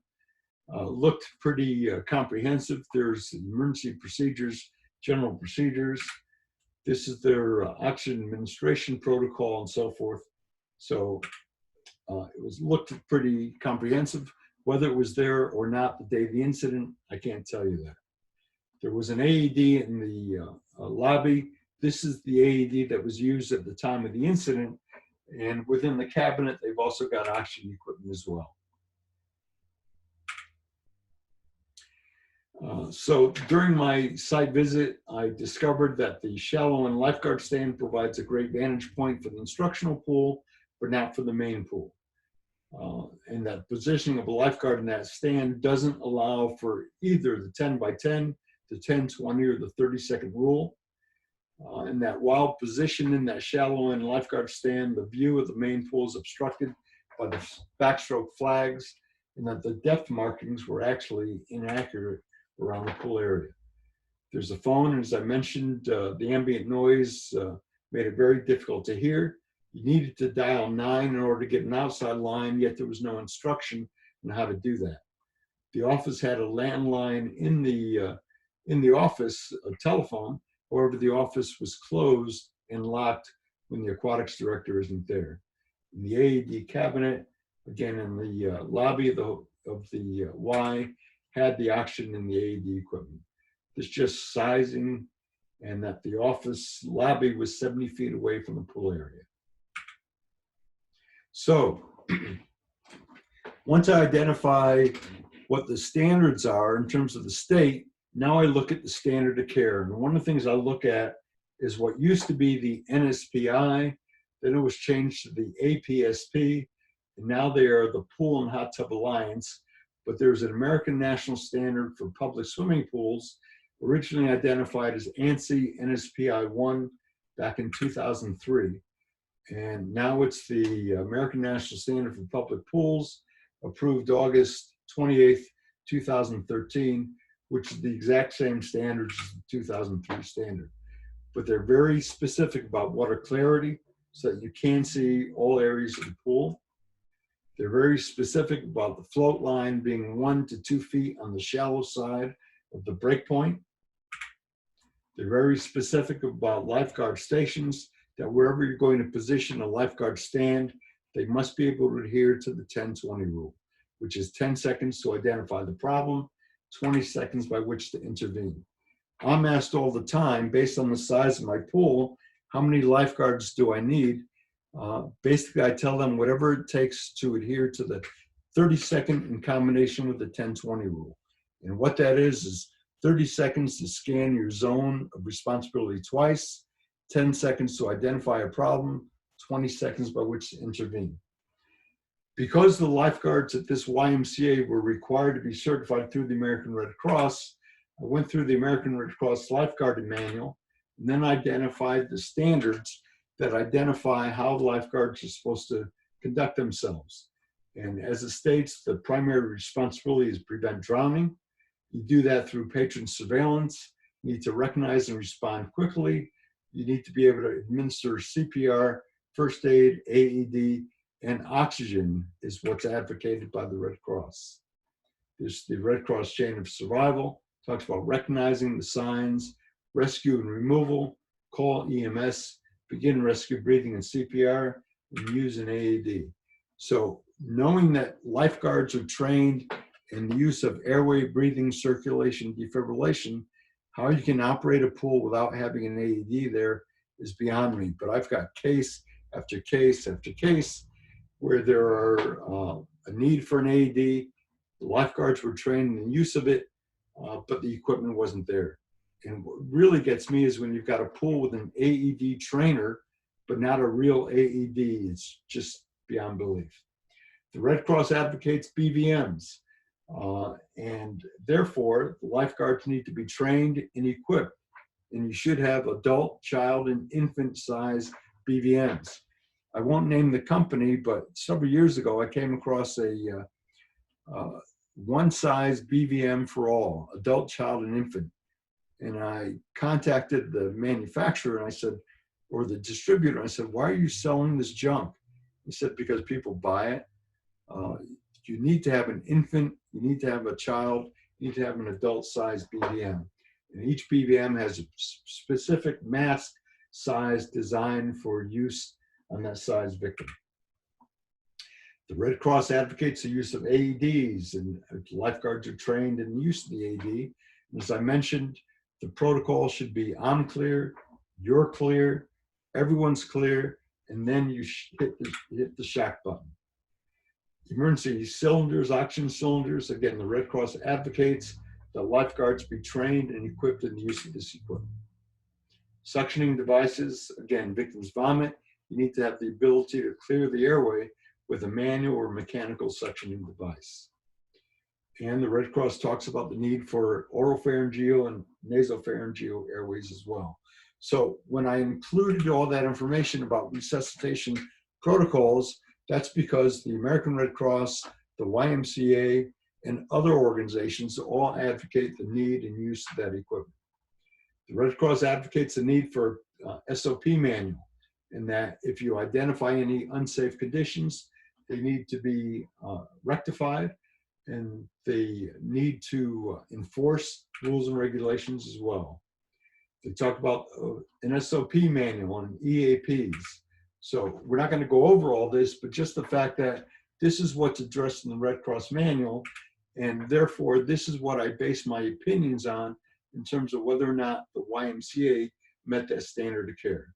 Looked pretty comprehensive. There's emergency procedures, general procedures. This is their oxygen administration protocol and so forth. So it was looked pretty comprehensive. Whether it was there or not the day of the incident, I can't tell you that. There was an AED in the lobby. This is the AED that was used at the time of the incident. And within the cabinet, they've also got oxygen equipment as well. So during my site visit, I discovered that the shallow end lifeguard stand provides a great vantage point for the instructional pool, but not for the main pool. And that positioning of a lifeguard in that stand doesn't allow for either the 10 by 10, the 10, 20, or the 30-second rule. And that while positioned in that shallow end lifeguard stand, the view of the main pool is obstructed by the backstroke flags, and that the depth markings were actually inaccurate around the pool area. There's a phone, and as I mentioned, the ambient noise made it very difficult to hear. You needed to dial 9 in order to get an outside line, yet there was no instruction on how to do that. The office had a landline in the office, a telephone. However, the office was closed and locked when the aquatics director isn't there. In the AED cabinet, again in the lobby of the Y, had the oxygen and the AED equipment. It's just sizing, and that the office lobby was 70 feet away from the pool area. So once I identify what the standards are in terms of the state, now I look at the standard of care. And one of the things I look at is what used to be the NSPI, then it was changed to the APSP, and now they are the Pool and Hot Tub Alliance. But there's an American National Standard for Public Swimming Pools, originally identified as ANSI NSPI 1 back in 2003. And now it's the American National Standard for Public Pools, approved August 28th, 2013, which is the exact same standard as the 2003 standard. But they're very specific about water clarity so that you can see all areas of the pool. They're very specific about the float line being 1 to 2 feet on the shallow side of the break point. They're very specific about lifeguard stations, that wherever you're going to position a lifeguard stand, they must be able to adhere to the 10-20 rule, which is 10 seconds to identify the problem, 20 seconds by which to intervene. I'm asked all the time, based on the size of my pool, how many lifeguards do I need? Basically, I tell them whatever it takes to adhere to the 30-second in combination with the 10-20 rule. And what that is 30 seconds to scan your zone of responsibility twice, 10 seconds to identify a problem, 20 seconds by which to intervene. Because the lifeguards at this YMCA were required to be certified through the American Red Cross, I went through the American Red Cross Lifeguarding Manual and then identified the standards that identify how lifeguards are supposed to conduct themselves. And as it states, the primary responsibility is prevent drowning. You do that through patron surveillance. You need to recognize and respond quickly. You need to be able to administer CPR, first aid, AED, and oxygen is what's advocated by the Red Cross. There's the Red Cross chain of survival, talks about recognizing the signs, rescue and removal, call EMS, begin rescue breathing and CPR, and use an AED. So knowing that lifeguards are trained in the use of airway, breathing, circulation, defibrillation, how you can operate a pool without having an AED there is beyond me. But I've got case after case after case where there are a need for an AED. The lifeguards were trained in the use of it, but the equipment wasn't there. And what really gets me is when you've got a pool with an AED trainer, but not a real AED. It's just beyond belief. The Red Cross advocates BVMs, and therefore the lifeguards need to be trained and equipped. And you should have adult, child, and infant size BVMs. I won't name the company, but several years ago I came across a one size BVM for all, adult, child, and infant. And I contacted the manufacturer and I said, or the distributor. I said, why are you selling this junk? He said, because people buy it. You need to have an infant, you need to have a child, you need to have an adult-sized BVM. And each BVM has a specific mask size designed for use on that size victim. The Red Cross advocates the use of AEDs, and lifeguards are trained in the use of the AED. And as I mentioned, the protocol should be I'm clear, you're clear, everyone's clear, and then you hit the shack button. Emergency cylinders, oxygen cylinders, again, the Red Cross advocates that lifeguards be trained and equipped in the use of this equipment. Suctioning devices, again, victims vomit, you need to have the ability to clear the airway with a manual or mechanical suctioning device. And the Red Cross talks about the need for oropharyngeal and nasopharyngeal airways as well. So when I included all that information about resuscitation protocols, that's because the American Red Cross, the YMCA, and other organizations all advocate the need and use of that equipment. The Red Cross advocates the need for SOP manual, in that if you identify any unsafe conditions, they need to be rectified, and they need to enforce rules and regulations as well. They talk about an SOP manual and EAPs. So we're not going to go over all this, but just the fact that this is what's addressed in the Red Cross manual, and therefore this is what I base my opinions on in terms of whether or not the YMCA met that standard of care.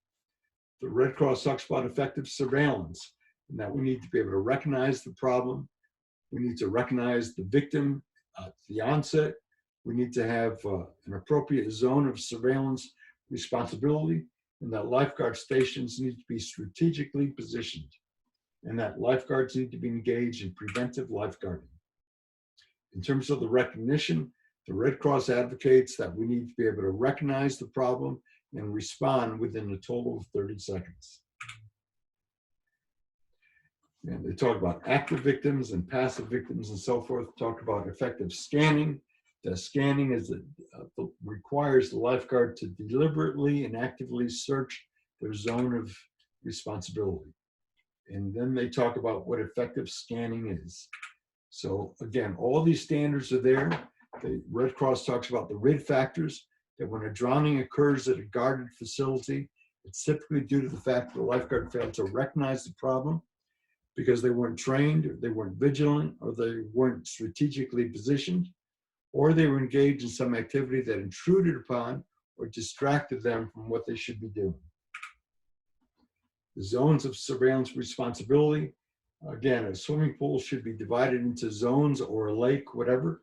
The Red Cross talks about effective surveillance, and that we need to be able to recognize the problem. We need to recognize the victim at the onset. We need to have an appropriate zone of surveillance responsibility, and that lifeguard stations need to be strategically positioned, and that lifeguards need to be engaged in preventive lifeguarding. In terms of the recognition, the Red Cross advocates that we need to be able to recognize the problem and respond within a total of 30 seconds. And they talk about active victims and passive victims and so forth, talk about effective scanning. The scanning is requires the lifeguard to deliberately and actively search their zone of responsibility. And then they talk about what effective scanning is. So again, all these standards are there. The Red Cross talks about the RID factors, that when a drowning occurs at a guarded facility, it's typically due to the fact that the lifeguard failed to recognize the problem because they weren't trained, or they weren't vigilant, or they weren't strategically positioned, or they were engaged in some activity that intruded upon or distracted them from what they should be doing. The zones of surveillance responsibility, again, a swimming pool should be divided into zones, or a lake, whatever,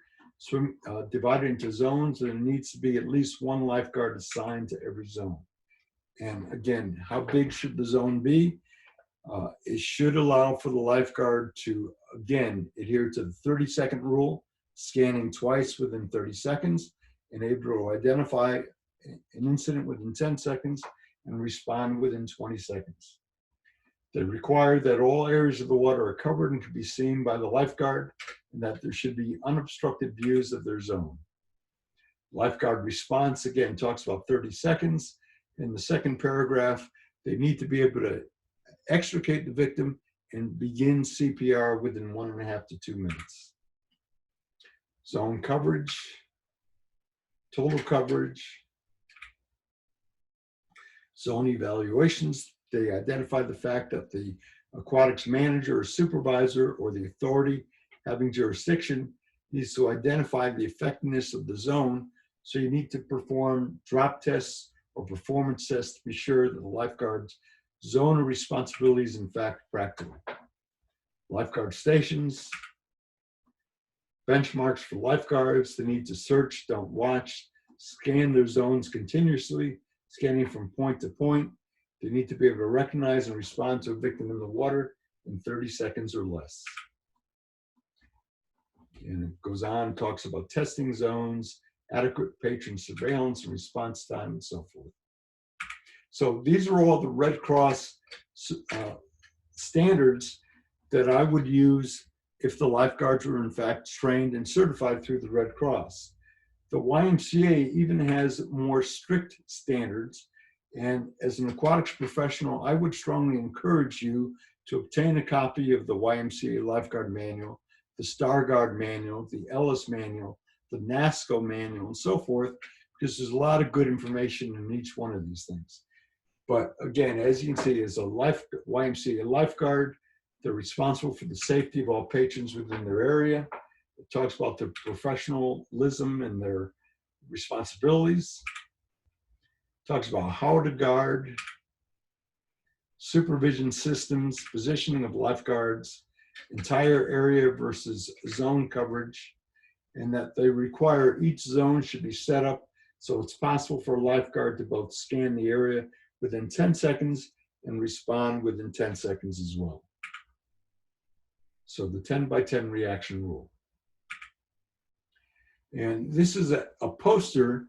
divided into zones, and there needs to be at least one lifeguard assigned to every zone. And again, how big should the zone be? It should allow for the lifeguard to, again, adhere to the 30-second rule, scanning twice within 30 seconds, and able to identify an incident within 10 seconds and respond within 20 seconds. They require that all areas of the water are covered and can be seen by the lifeguard, and that there should be unobstructed views of their zone. Lifeguard response, again, talks about 30 seconds. In the second paragraph, they need to be able to extricate the victim and begin CPR within 1.5 to 2 minutes. Zone coverage, total coverage, zone evaluations. They identify the fact that the aquatics manager or supervisor or the authority having jurisdiction needs to identify the effectiveness of the zone. So you need to perform drop tests or performance tests to be sure that the lifeguard's zone of responsibility is in fact practical. Lifeguard stations, benchmarks for lifeguards. They need to search, don't watch, scan their zones continuously, scanning from point to point. They need to be able to recognize and respond to a victim in the water in 30 seconds or less. And it goes on, talks about testing zones, adequate patron surveillance and response time, and so forth. So these are all the Red Cross standards that I would use if the lifeguards were in fact trained and certified through the Red Cross. The YMCA even has more strict standards And as an aquatics professional, I would strongly encourage you to obtain a copy of the YMCA Lifeguard Manual, the StarGuard Manual, the Ellis Manual, the NASCO Manual, and so forth, because there's a lot of good information in each one of these things. But again, as you can see, as a YMCA lifeguard, they're responsible for the safety of all patrons within their area. It talks about their professionalism and their responsibilities. It talks about how to guard, supervision systems, positioning of lifeguards, entire area versus zone coverage, and that they require each zone should be set up so it's possible for a lifeguard to both scan the area within 10 seconds and respond within 10 seconds as well. So the 10 by 10 reaction rule. And this is a poster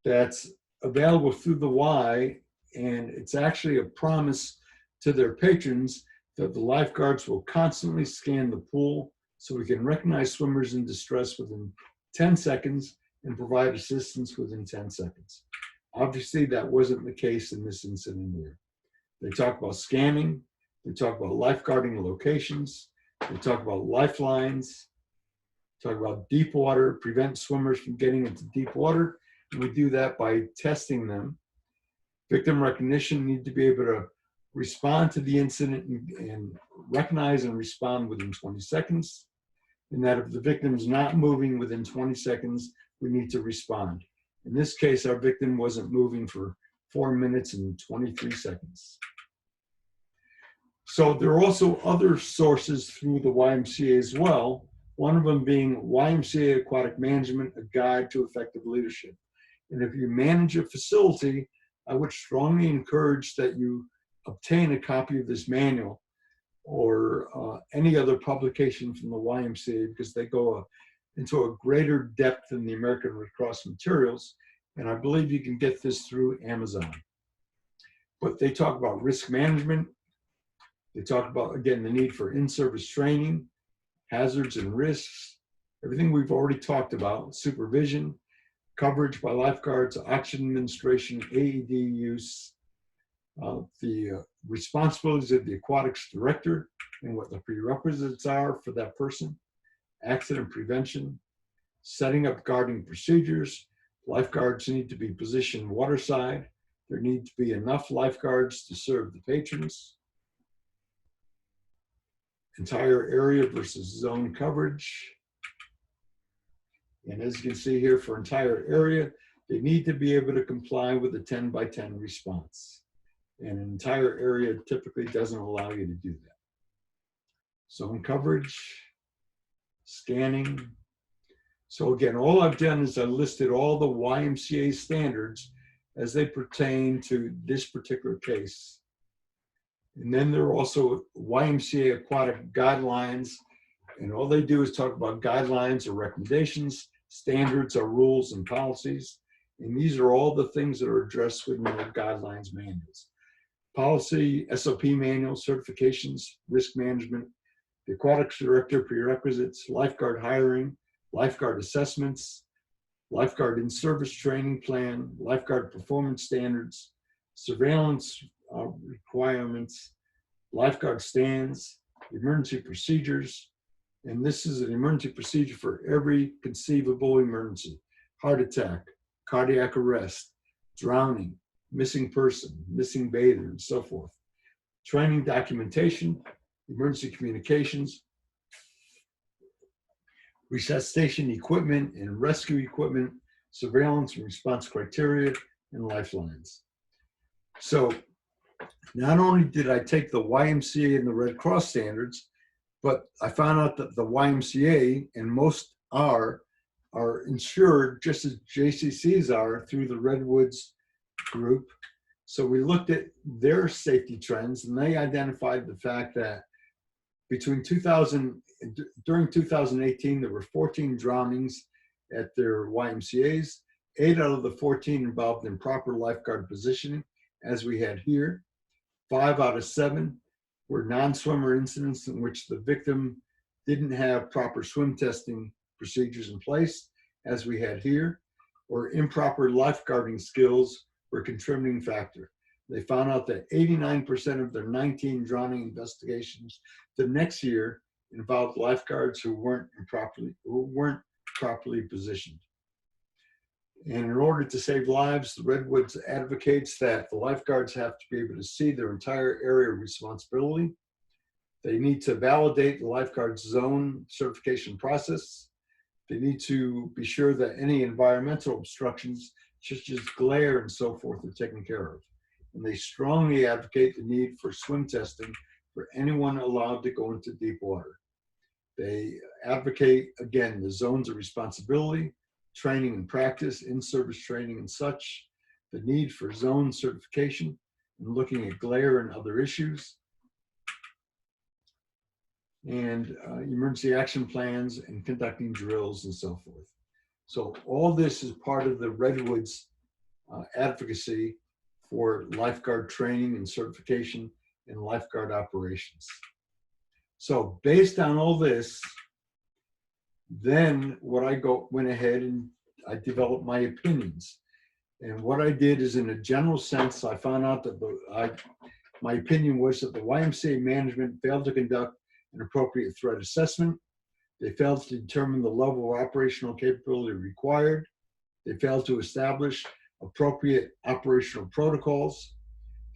that's available through the Y, and it's actually a promise to their patrons that the lifeguards will constantly scan the pool so we can recognize swimmers in distress within 10 seconds and provide assistance within 10 seconds. Obviously, that wasn't the case in this incident here. They talk about scanning, they talk about lifeguarding locations, they talk about lifelines, talk about deep water, prevent swimmers from getting into deep water, and we do that by testing them. Victim recognition, need to be able to respond to the incident and recognize and respond within 20 seconds. And that if the victim is not moving within 20 seconds, we need to respond. In this case, our victim wasn't moving for 4 minutes and 23 seconds. So there are also other sources through the YMCA as well, one of them being YMCA Aquatic Management, a Guide to Effective Leadership. And if you manage a facility, I would strongly encourage that you obtain a copy of this manual or any other publication from the YMCA, because they go into a greater depth than the American Red Cross materials. And I believe you can get this through Amazon. But they talk about risk management. They talk about, again, the need for in-service training, hazards and risks, everything we've already talked about, supervision, coverage by lifeguards, oxygen administration, AED use, the responsibilities of the aquatics director and what the prerequisites are for that person, accident prevention, setting up guarding procedures. Lifeguards need to be positioned waterside. There need to be enough lifeguards to serve the patrons. Entire area versus zone coverage. And as you can see here, for entire area, they need to be able to comply with a 10 by 10 response. And an entire area typically doesn't allow you to do that. Zone coverage, scanning. So again, all I've done is I listed all the YMCA standards as they pertain to this particular case. And then there are also YMCA aquatic guidelines, and all they do is talk about guidelines or recommendations, standards or rules and policies. And these are all the things that are addressed within the guidelines manuals. Policy, SOP manual, certifications, risk management, the aquatics director prerequisites, lifeguard hiring, lifeguard assessments, lifeguard in-service training plan, lifeguard performance standards, surveillance requirements, lifeguard stands, emergency procedures. And this is an emergency procedure for every conceivable emergency: heart attack, cardiac arrest, drowning, missing person, missing bather, and so forth. Training documentation, emergency communications, resuscitation equipment and rescue equipment, surveillance and response criteria, and lifelines. So not only did I take the YMCA and the Red Cross standards, but I found out that the YMCA, and most are insured just as JCCs are through the Redwoods group. So we looked at their safety trends, and they identified the fact that during 2018, there were 14 drownings at their YMCAs. 8 out of the 14 involved improper lifeguard positioning, as we had here. 5 out of 7 were non-swimmer incidents in which the victim didn't have proper swim testing procedures in place, as we had here, or improper lifeguarding skills were a contributing factor. They found out that 89% of their 19 drowning investigations the next year involved lifeguards who weren't properly positioned. And in order to save lives, the Redwoods advocates that the lifeguards have to be able to see their entire area of responsibility. They need to validate the lifeguard zone certification process. They need to be sure that any environmental obstructions, such as glare and so forth, are taken care of. And they strongly advocate the need for swim testing for anyone allowed to go into deep water. They advocate, again, the zones of responsibility, training and practice, in-service training and such, the need for zone certification, and looking at glare and other issues, and emergency action plans and conducting drills and so forth. So all this is part of the Redwoods advocacy for lifeguard training and certification and lifeguard operations. So based on all this, then what I went ahead and I developed my opinions. And what I did is, in a general sense, I found out that my opinion was that the YMCA management failed to conduct an appropriate threat assessment. They failed to determine the level of operational capability required. They failed to establish appropriate operational protocols.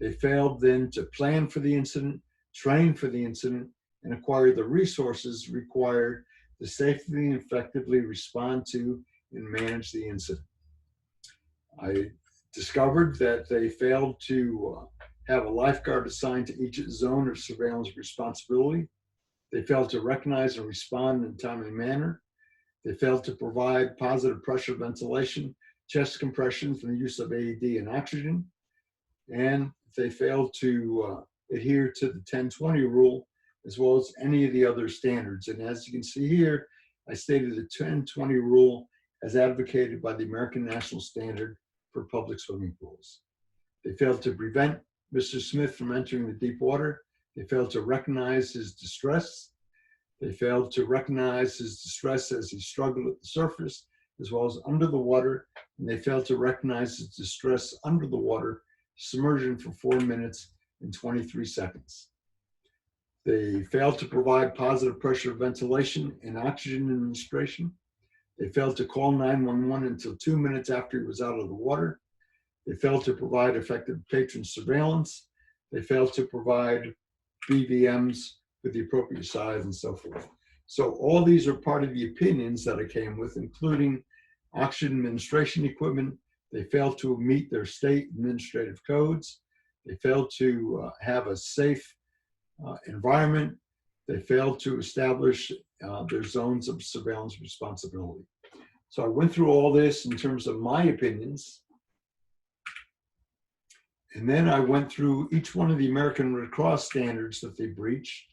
They failed then to plan for the incident, train for the incident, and acquire the resources required to safely and effectively respond to and manage the incident. I discovered that they failed to have a lifeguard assigned to each zone of surveillance responsibility. They failed to recognize and respond in a timely manner. They failed to provide positive pressure ventilation, chest compressions, and the use of AED and oxygen. And they failed to adhere to the 10-20 rule, as well as any of the other standards. And as you can see here, I stated the 10-20 rule as advocated by the American National Standard for Public Swimming Pools. They failed to prevent Mr. Smith from entering the deep water. They failed to recognize his distress. They failed to recognize his distress as he struggled at the surface, as well as under the water. And they failed to recognize his distress under the water, submersion for 4 minutes and 23 seconds. They failed to provide positive pressure ventilation and oxygen administration. They failed to call 911 until 2 minutes after he was out of the water. They failed to provide effective patron surveillance. They failed to provide BVMs with the appropriate size and so forth. So all these are part of the opinions that I came with, including oxygen administration equipment. They failed to meet their state administrative codes. They failed to have a safe environment. They failed to establish their zones of surveillance responsibility. So I went through all this in terms of my opinions. And then I went through each one of the American Red Cross standards that they breached.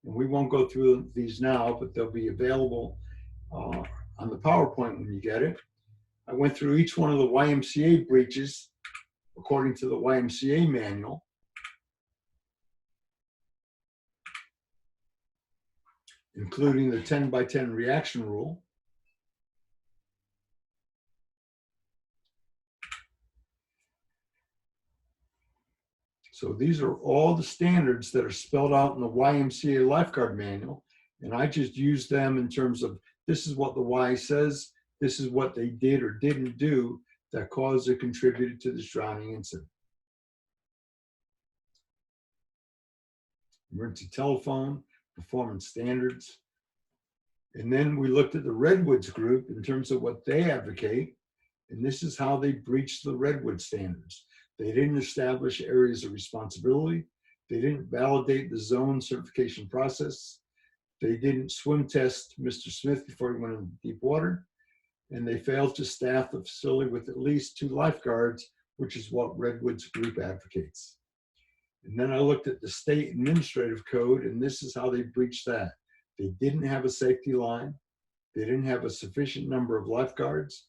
And we won't go through these now, but they'll be available on the PowerPoint when you get it. I went through each one of the YMCA breaches according to the YMCA manual. Including the 10-by-10 reaction rule. So these are all the standards that are spelled out in the YMCA Lifeguard Manual, and I just used them in terms of this is what the Y says, this is what they did or didn't do that caused or contributed to this drowning incident. Emergency telephone, performance standards. And then we looked at the Redwoods group in terms of what they advocate, and this is how they breached the Redwood standards. They didn't establish areas of responsibility. They didn't validate the zone certification process. They didn't swim test Mr. Smith before he went into deep water. And they failed to staff the facility with at least 2 lifeguards, which is what Redwoods group advocates. And then I looked at the state administrative code, and this is how they breached that. They didn't have a safety line. They didn't have a sufficient number of lifeguards.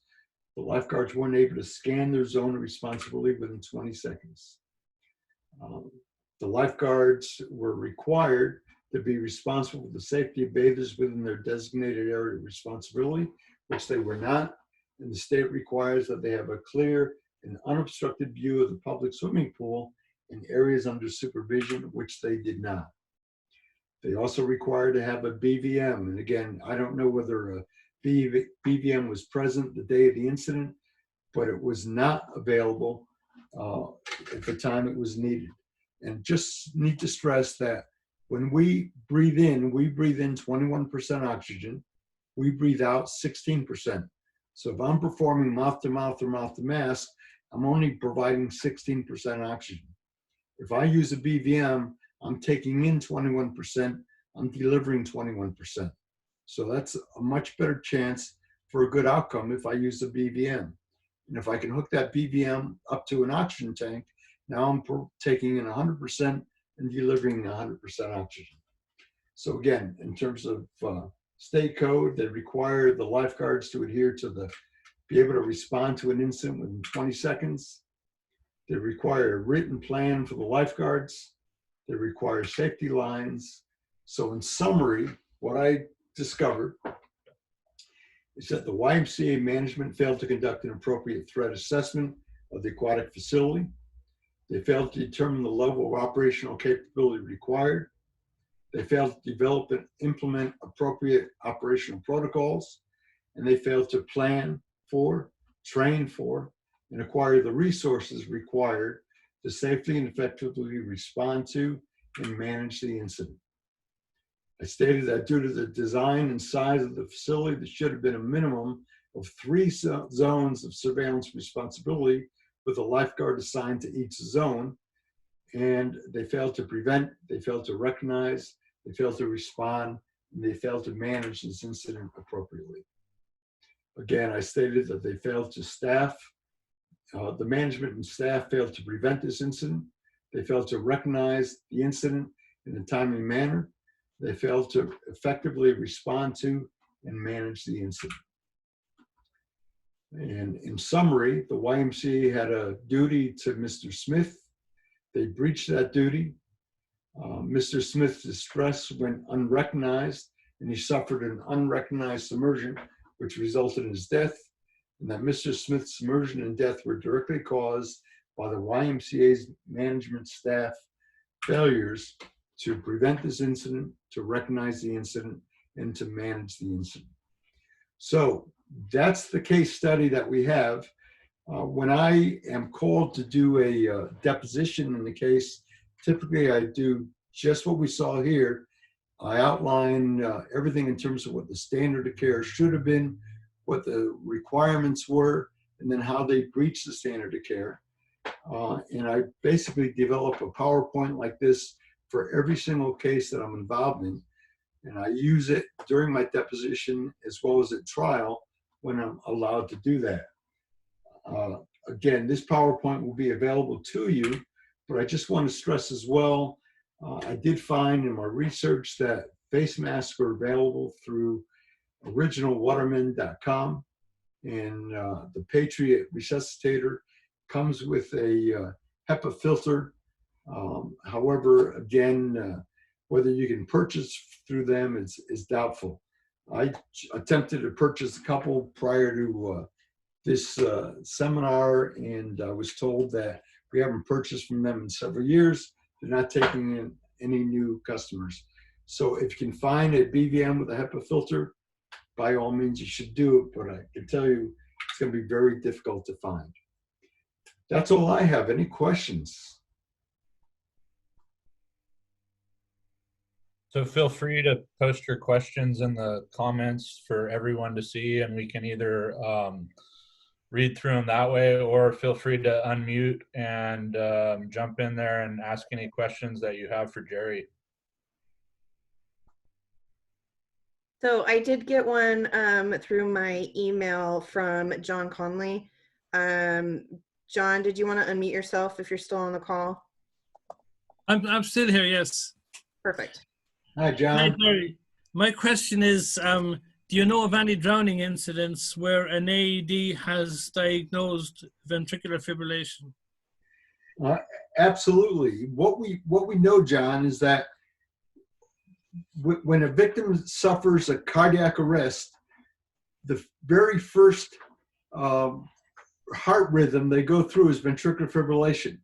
The lifeguards weren't able to scan their zone of responsibility within 20 seconds. The lifeguards were required to be responsible for the safety of bathers within their designated area of responsibility, which they were not. And the state requires that they have a clear and unobstructed view of the public swimming pool in areas under supervision, which they did not. They also require to have a BVM. And again, I don't know whether a BVM was present the day of the incident, but it was not available at the time it was needed. And just need to stress that when we breathe in 21% oxygen, we breathe out 16%. So if I'm performing mouth to mouth or mouth to mask, I'm only providing 16% oxygen. If I use a BVM, I'm taking in 21%, I'm delivering 21%. So that's a much better chance for a good outcome if I use a BVM. And if I can hook that BVM up to an oxygen tank, now I'm taking in 100% and delivering 100% oxygen. So again, in terms of state code, they require the lifeguards to adhere to be able to respond to an incident within 20 seconds. They require a written plan for the lifeguards. They require safety lines. So in summary, what I discovered is that the YMCA management failed to conduct an appropriate threat assessment of the aquatic facility. They failed to determine the level of operational capability required. They failed to develop and implement appropriate operational protocols. And they failed to plan for, train for, and acquire the resources required to safely and effectively respond to and manage the incident. I stated that due to the design and size of the facility, there should have been a minimum of 3 zones of surveillance responsibility with a lifeguard assigned to each zone. And they failed to prevent, they failed to recognize, they failed to respond, and they failed to manage this incident appropriately. Again, I stated that they failed to staff, the management and staff failed to prevent this incident. They failed to recognize the incident in a timely manner. They failed to effectively respond to and manage the incident. And in summary, the YMCA had a duty to Mr. Smith. They breached that duty. Mr. Smith's distress went unrecognized, and he suffered an unrecognized submersion, which resulted in his death. And that Mr. Smith's submersion and death were directly caused by the YMCA's management staff failures to prevent this incident, to recognize the incident, and to manage the incident. So that's the case study that we have. When I am called to do a deposition in the case, typically I do just what we saw here. I outline everything in terms of what the standard of care should have been, what the requirements were, and then how they breached the standard of care. And I basically develop a PowerPoint like this for every single case that I'm involved in. And I use it during my deposition as well as at trial when I'm allowed to do that. Again, this PowerPoint will be available to you, but I just want to stress as well, I did find in my research that face masks are available through originalwaterman.com, and the Patriot Resuscitator comes with a HEPA filter. However, again, whether you can purchase through them is doubtful. I attempted to purchase a couple prior to this seminar, and I was told that we haven't purchased from them in several years. They're not taking in any new customers. So if you can find a BVM with a HEPA filter, by all means you should do it, but I can tell you it's going to be very difficult to find. That's all I have. Any questions? So feel free to post your questions in the comments for everyone to see, and we can either read through them that way, or feel free to unmute and jump in there and ask any questions that you have for Gerry. So I did get one through my email from John Conley. John, did you want to unmute yourself if you're still on the call? I'm still here, yes. Perfect. Hi, John. Hi, Gerry. My question is, do you know of any drowning incidents where an AED has diagnosed ventricular fibrillation? Absolutely. What we know, John, is that when a victim suffers a cardiac arrest, the very first heart rhythm they go through is ventricular fibrillation.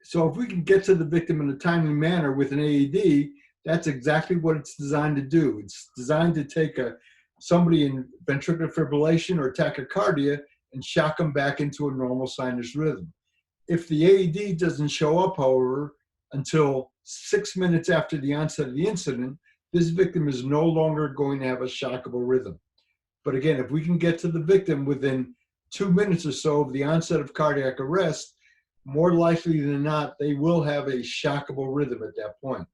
So if we can get to the victim in a timely manner with an AED, that's exactly what it's designed to do. It's designed to take somebody in ventricular fibrillation or tachycardia and shock them back into a normal sinus rhythm. If the AED doesn't show up, however, until 6 minutes after the onset of the incident, this victim is no longer going to have a shockable rhythm. But again, if we can get to the victim within 2 minutes or so of the onset of cardiac arrest, more likely than not, they will have a shockable rhythm at that point.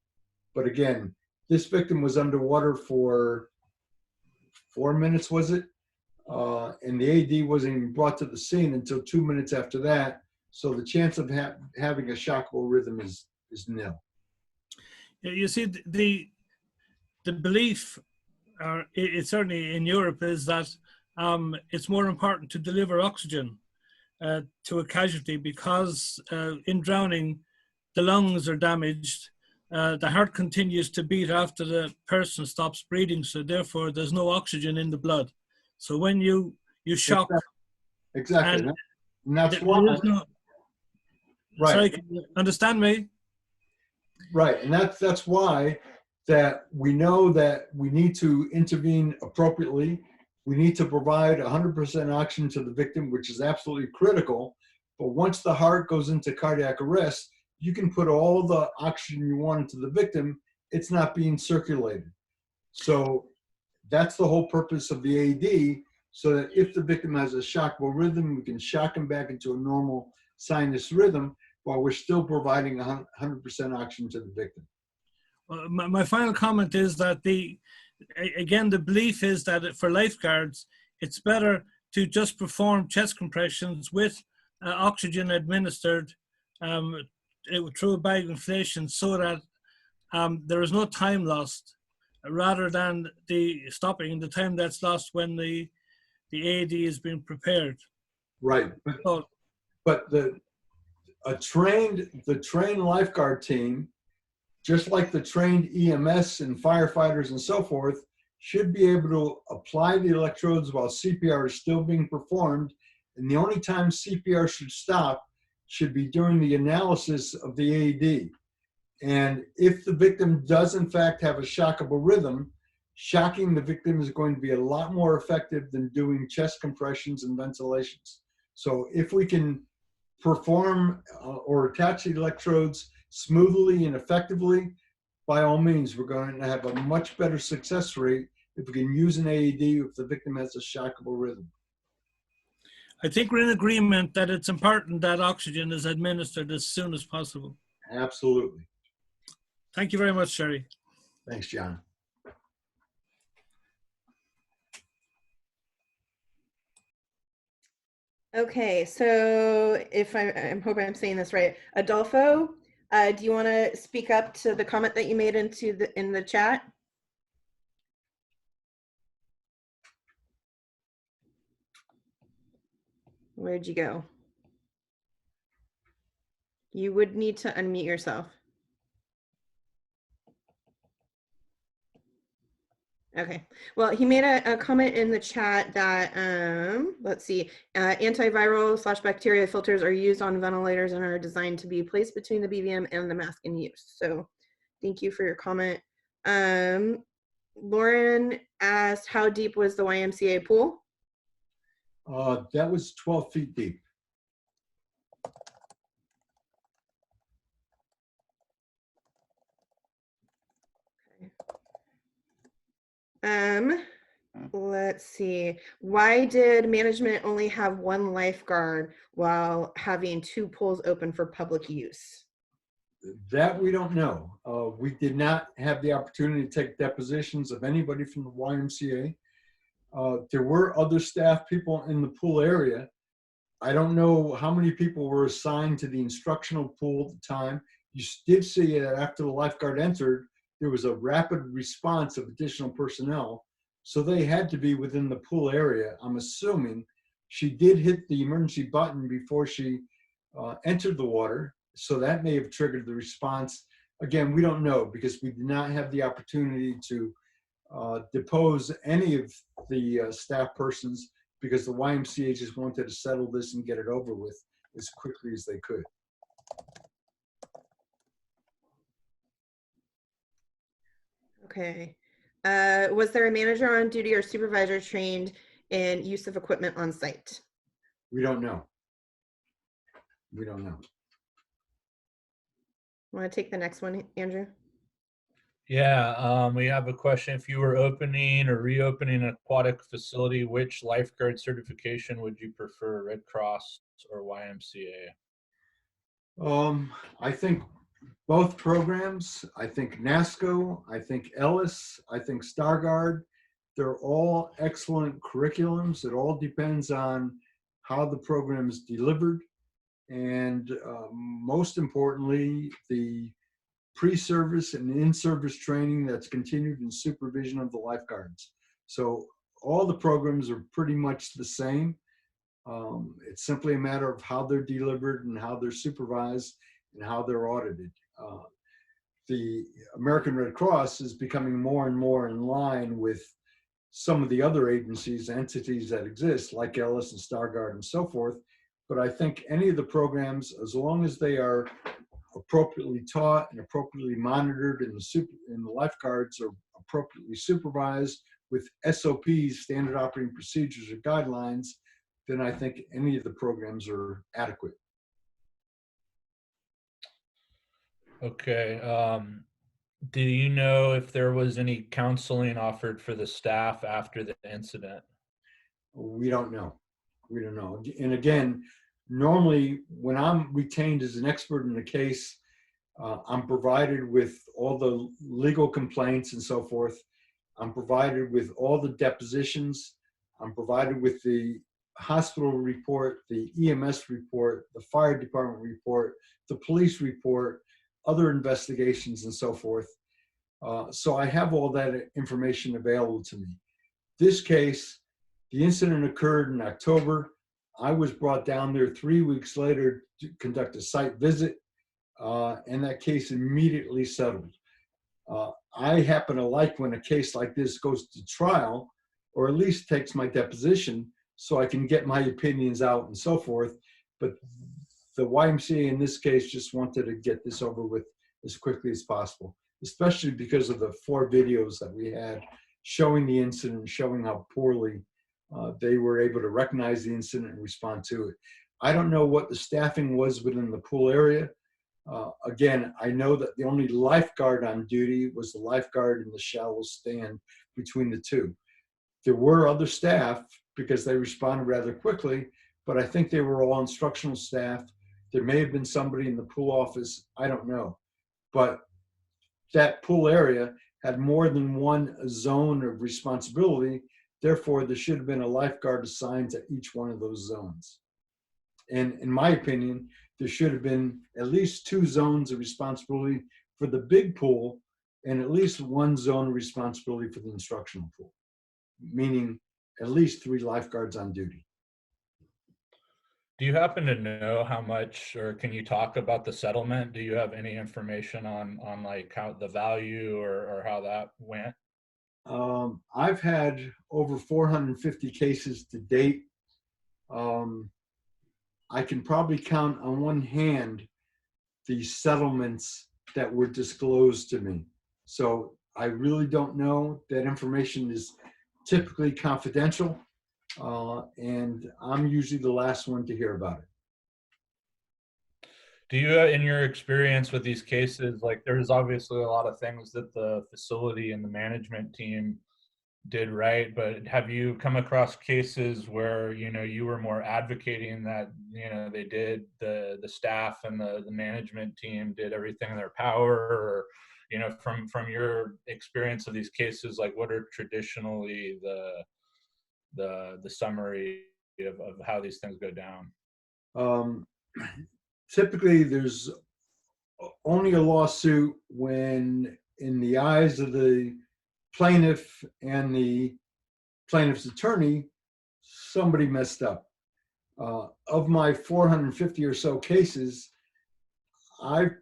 But again, this victim was underwater for 4 minutes, was it? And the AED wasn't even brought to the scene until 2 minutes after that. So the chance of having a shockable rhythm is nil. Yeah, you see, the belief, it's certainly in Europe, is that it's more important to deliver oxygen to a casualty because in drowning, the lungs are damaged. The heart continues to beat after the person stops breathing, so therefore there's no oxygen in the blood. So when you shock, exactly, and that's why. Right. Sorry, can you understand me? Right, and that's why that we know that we need to intervene appropriately. We need to provide 100% oxygen to the victim, which is absolutely critical. But once the heart goes into cardiac arrest, you can put all the oxygen you want into the victim. It's not being circulated. So that's the whole purpose of the AED, so that if the victim has a shockable rhythm, we can shock him back into a normal sinus rhythm while we're still providing 100% oxygen to the victim. Well, my final comment is that again, the belief is that for lifeguards, it's better to just perform chest compressions with oxygen administered through a bag inflation, so that there is no time lost, rather than stopping the time that's lost when the AED is being prepared. Right, but the trained lifeguard team, just like the trained EMS and firefighters and so forth, should be able to apply the electrodes while CPR is still being performed. And the only time CPR should stop should be during the analysis of the AED. And if the victim does in fact have a shockable rhythm, shocking the victim is going to be a lot more effective than doing chest compressions and ventilations. So if we can perform or attach the electrodes smoothly and effectively, by all means, we're going to have a much better success rate if we can use an AED if the victim has a shockable rhythm. I think we're in agreement that it's important that oxygen is administered as soon as possible. Absolutely. Thank you very much, Gerry. Thanks, John. Okay, so if I'm hoping I'm saying this right, Adolfo, do you want to speak up to the comment that you made in the chat? Where'd you go? You would need to unmute yourself. Okay, well, he made a comment in the chat that, let's see, antiviral/bacteria filters are used on ventilators and are designed to be placed between the BVM and the mask in use. So thank you for your comment. Lauren asked, how deep was the YMCA pool? That was 12 feet deep. Let's see. Why did management only have one lifeguard while having 2 pools open for public use? That we don't know. We did not have the opportunity to take depositions of anybody from the YMCA. There were other staff people in the pool area. I don't know how many people were assigned to the instructional pool at the time. You did see that after the lifeguard entered, there was a rapid response of additional personnel. So they had to be within the pool area. I'm assuming she did hit the emergency button before she entered the water. So that may have triggered the response. Again, we don't know because we did not have the opportunity to depose any of the staff persons because the YMCA just wanted to settle this and get it over with as quickly as they could. Okay. Was there a manager on duty or supervisor trained in use of equipment on site? We don't know. We don't know. Want to take the next one, Andrew? Yeah, we have a question. If you were opening or reopening an aquatic facility, which lifeguard certification would you prefer, Red Cross or YMCA? I think both programs. I think NASCO, I think Ellis, I think Starguard. They're all excellent curriculums. It all depends on how the program is delivered. And most importantly, the pre-service and in-service training that's continued in supervision of the lifeguards. So all the programs are pretty much the same. It's simply a matter of how they're delivered and how they're supervised and how they're audited. The American Red Cross is becoming more and more in line with some of the other agencies, entities that exist, like Ellis and Starguard and so forth. But I think any of the programs, as long as they are appropriately taught and appropriately monitored, and the lifeguards are appropriately supervised with SOPs, standard operating procedures or guidelines, then I think any of the programs are adequate. Okay. Do you know if there was any counseling offered for the staff after the incident? We don't know. We don't know. And again, normally when I'm retained as an expert in a case, I'm provided with all the legal complaints and so forth. I'm provided with all the depositions. I'm provided with the hospital report, the EMS report, the fire department report, the police report, other investigations and so forth. So I have all that information available to me. This case, the incident occurred in October. I was brought down there 3 weeks later to conduct a site visit, and that case immediately settled. I happen to like when a case like this goes to trial, or at least takes my deposition, so I can get my opinions out and so forth. But the YMCA in this case just wanted to get this over with as quickly as possible, especially because of the 4 videos that we had showing the incident, showing how poorly they were able to recognize the incident and respond to it. I don't know what the staffing was within the pool area. Again, I know that the only lifeguard on duty was the lifeguard in the shallow stand between the two. There were other staff because they responded rather quickly, but I think they were all instructional staff. There may have been somebody in the pool office, I don't know. But that pool area had more than one zone of responsibility. Therefore, there should have been a lifeguard assigned to each one of those zones. And in my opinion, there should have been at least 2 zones of responsibility for the big pool and at least 1 zone of responsibility for the instructional pool, meaning at least 3 lifeguards on duty. Do you happen to know how much, or can you talk about the settlement? Do you have any information on like how the value or how that went? I've had over 450 cases to date. I can probably count on one hand the settlements that were disclosed to me. So I really don't know. That information is typically confidential, and I'm usually the last one to hear about it. Do you, in your experience with these cases, like there's obviously a lot of things that the facility and the management team did right, but have you come across cases where, you know, you were more advocating that, you know, they did, the staff and the management team did everything in their power, or, you know, from your experience of these cases, like what are traditionally the summary of how these things go down? Typically, there's only a lawsuit when, in the eyes of the plaintiff and the plaintiff's attorney, somebody messed up. Of my 450 or so cases, I'm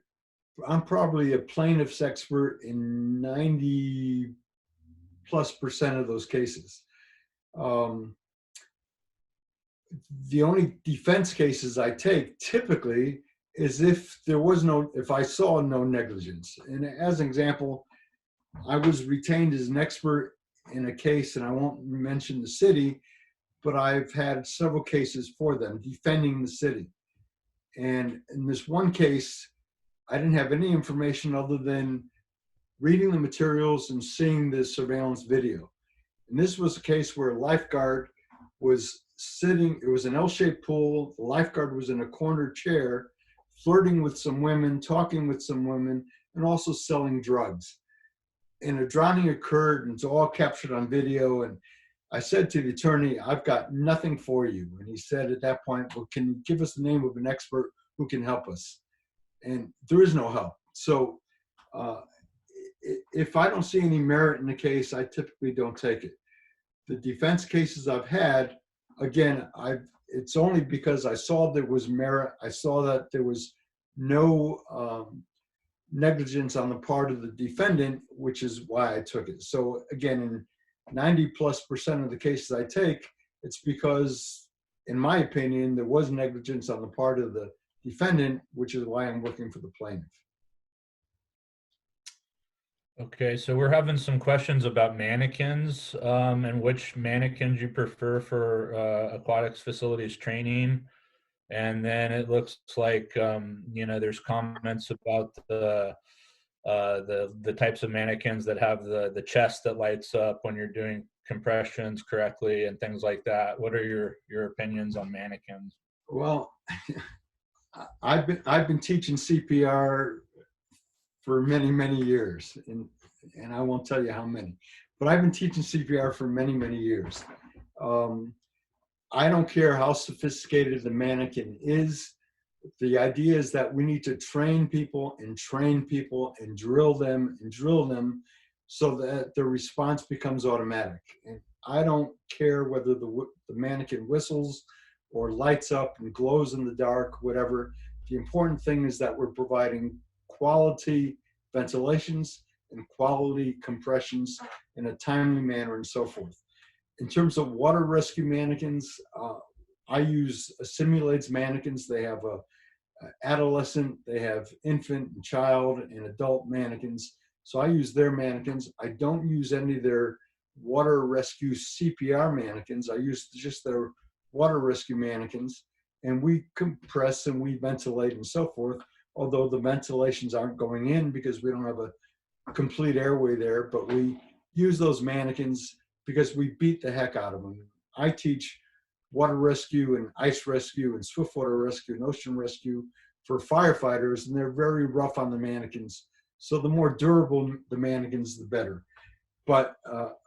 probably a plaintiff's expert in 90+% of those cases. The only defense cases I take typically is if I saw no negligence. And as an example, I was retained as an expert in a case, and I won't mention the city, but I've had several cases for them defending the city. And in this one case, I didn't have any information other than reading the materials and seeing the surveillance video. And this was a case where a lifeguard was sitting, it was an L-shaped pool, the lifeguard was in a corner chair, flirting with some women, talking with some women, and also selling drugs. And a drowning occurred, and it's all captured on video. And I said to the attorney, I've got nothing for you. And he said at that point, well, can you give us the name of an expert who can help us? And there is no help. So if I don't see any merit in the case, I typically don't take it. The defense cases I've had, again, it's only because I saw there was merit. I saw that there was no negligence on the part of the defendant, which is why I took it. So again, in 90+% of the cases I take, it's because, in my opinion, there was negligence on the part of the defendant, which is why I'm working for the plaintiff. Okay, so we're having some questions about mannequins and which mannequins you prefer for aquatics facilities training. And then it looks like, you know, there's comments about the types of mannequins that have the chest that lights up when you're doing compressions correctly and things like that. What are your opinions on mannequins? Well, I've been teaching CPR for many, many years, and I won't tell you how many, but I've been teaching CPR for many, many years. I don't care how sophisticated the mannequin is. The idea is that we need to train people and drill them so that the response becomes automatic. And I don't care whether the mannequin whistles or lights up and glows in the dark, whatever. The important thing is that we're providing quality ventilations and quality compressions in a timely manner and so forth. In terms of water rescue mannequins, I use Simulates mannequins. They have a adolescent, they have infant and child and adult mannequins. So I use their mannequins. I don't use any of their water rescue CPR mannequins. I use just their water rescue mannequins, and we compress and we ventilate and so forth, although the ventilations aren't going in because we don't have a complete airway there, but we use those mannequins because we beat the heck out of them. I teach water rescue and ice rescue and swiftwater rescue and ocean rescue for firefighters, and they're very rough on the mannequins. So the more durable the mannequins, the better. But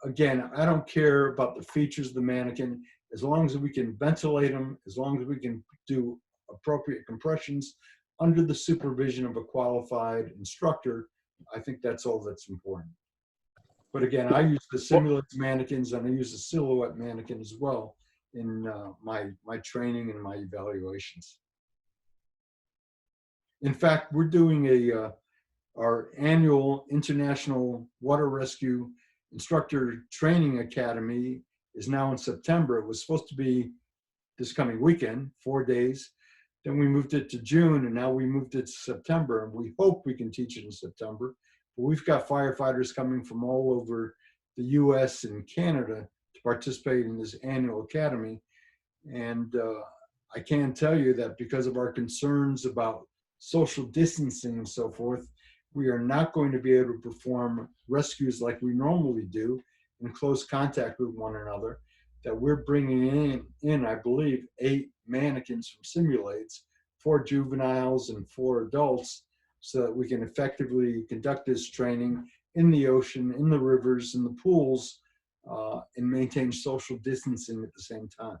again, I don't care about the features of the mannequin. As long as we can ventilate them, as long as we can do appropriate compressions under the supervision of a qualified instructor, I think that's all that's important. But again, I use the Simulates mannequins, and I use the Silhouette mannequin as well in my training and my evaluations. In fact, we're doing our annual International Water Rescue Instructor Training Academy is now in September. It was supposed to be this coming weekend, 4 days. Then we moved it to June, and now we moved it to September, and we hope we can teach it in September. But we've got firefighters coming from all over the US and Canada to participate in this annual academy. And I can tell you that because of our concerns about social distancing and so forth, we are not going to be able to perform rescues like we normally do in close contact with one another, that we're bringing in, I believe, 8 mannequins from Simulates, 4 juveniles and 4 adults, so that we can effectively conduct this training in the ocean, in the rivers, in the pools, and maintain social distancing at the same time.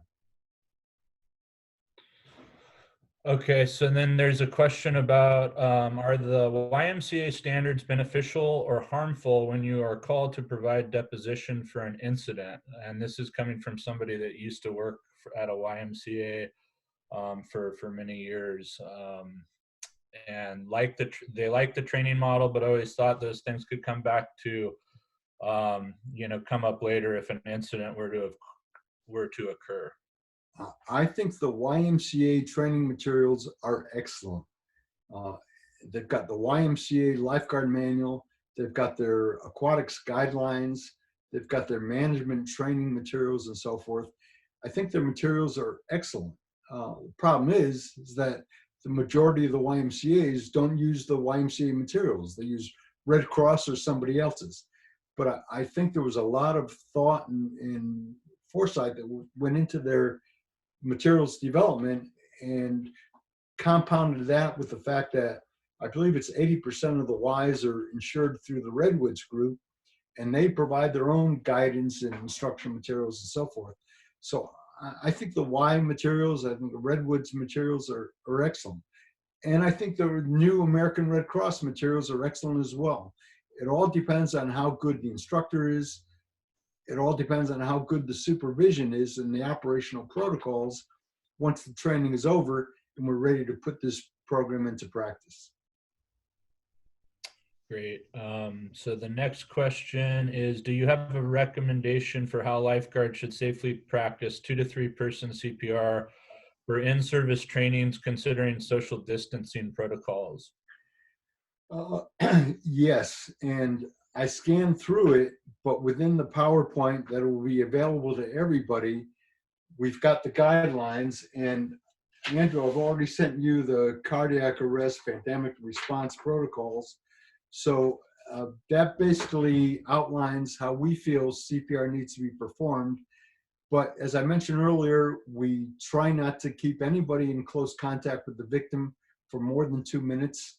Okay, so then there's a question about, are the YMCA standards beneficial or harmful when you are called to provide deposition for an incident? And this is coming from somebody that used to work at a YMCA for many years. And they like the training model, but always thought those things could come back to, you know, come up later if an incident were to occur. I think the YMCA training materials are excellent. They've got the YMCA Lifeguard Manual, they've got their aquatics guidelines, they've got their management training materials and so forth. I think their materials are excellent. The problem is that the majority of the YMCAs don't use the YMCA materials. They use Red Cross or somebody else's. But I think there was a lot of thought and foresight that went into their materials development, and compounded that with the fact that I believe it's 80% of the Ys are insured through the Redwoods group, and they provide their own guidance and instruction materials and so forth. So I think the Y materials, I think the Redwoods materials are excellent. And I think the new American Red Cross materials are excellent as well. It all depends on how good the instructor is. It all depends on how good the supervision is and the operational protocols once the training is over and we're ready to put this program into practice. Great. So the next question is, do you have a recommendation for how lifeguards should safely practice 2 to 3 person CPR for in-service trainings considering social distancing protocols? Yes, and I scanned through it, but within the PowerPoint that will be available to everybody, we've got the guidelines. And Andrew, I've already sent you the cardiac arrest pandemic response protocols. So that basically outlines how we feel CPR needs to be performed. But as I mentioned earlier, we try not to keep anybody in close contact with the victim for more than 2 minutes.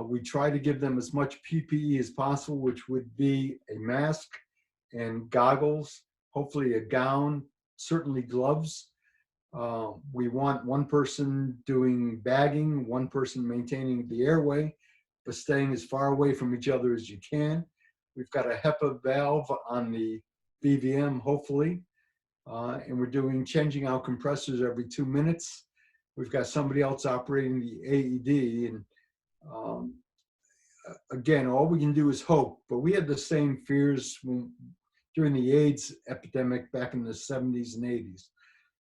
We try to give them as much PPE as possible, which would be a mask and goggles, hopefully a gown, certainly gloves. We want one person doing bagging, one person maintaining the airway, but staying as far away from each other as you can. We've got a HEPA valve on the BVM, hopefully, and we're changing out compressors every 2 minutes. We've got somebody else operating the AED, and again, all we can do is hope, but we had the same fears during the AIDS epidemic back in the 70s and 80s.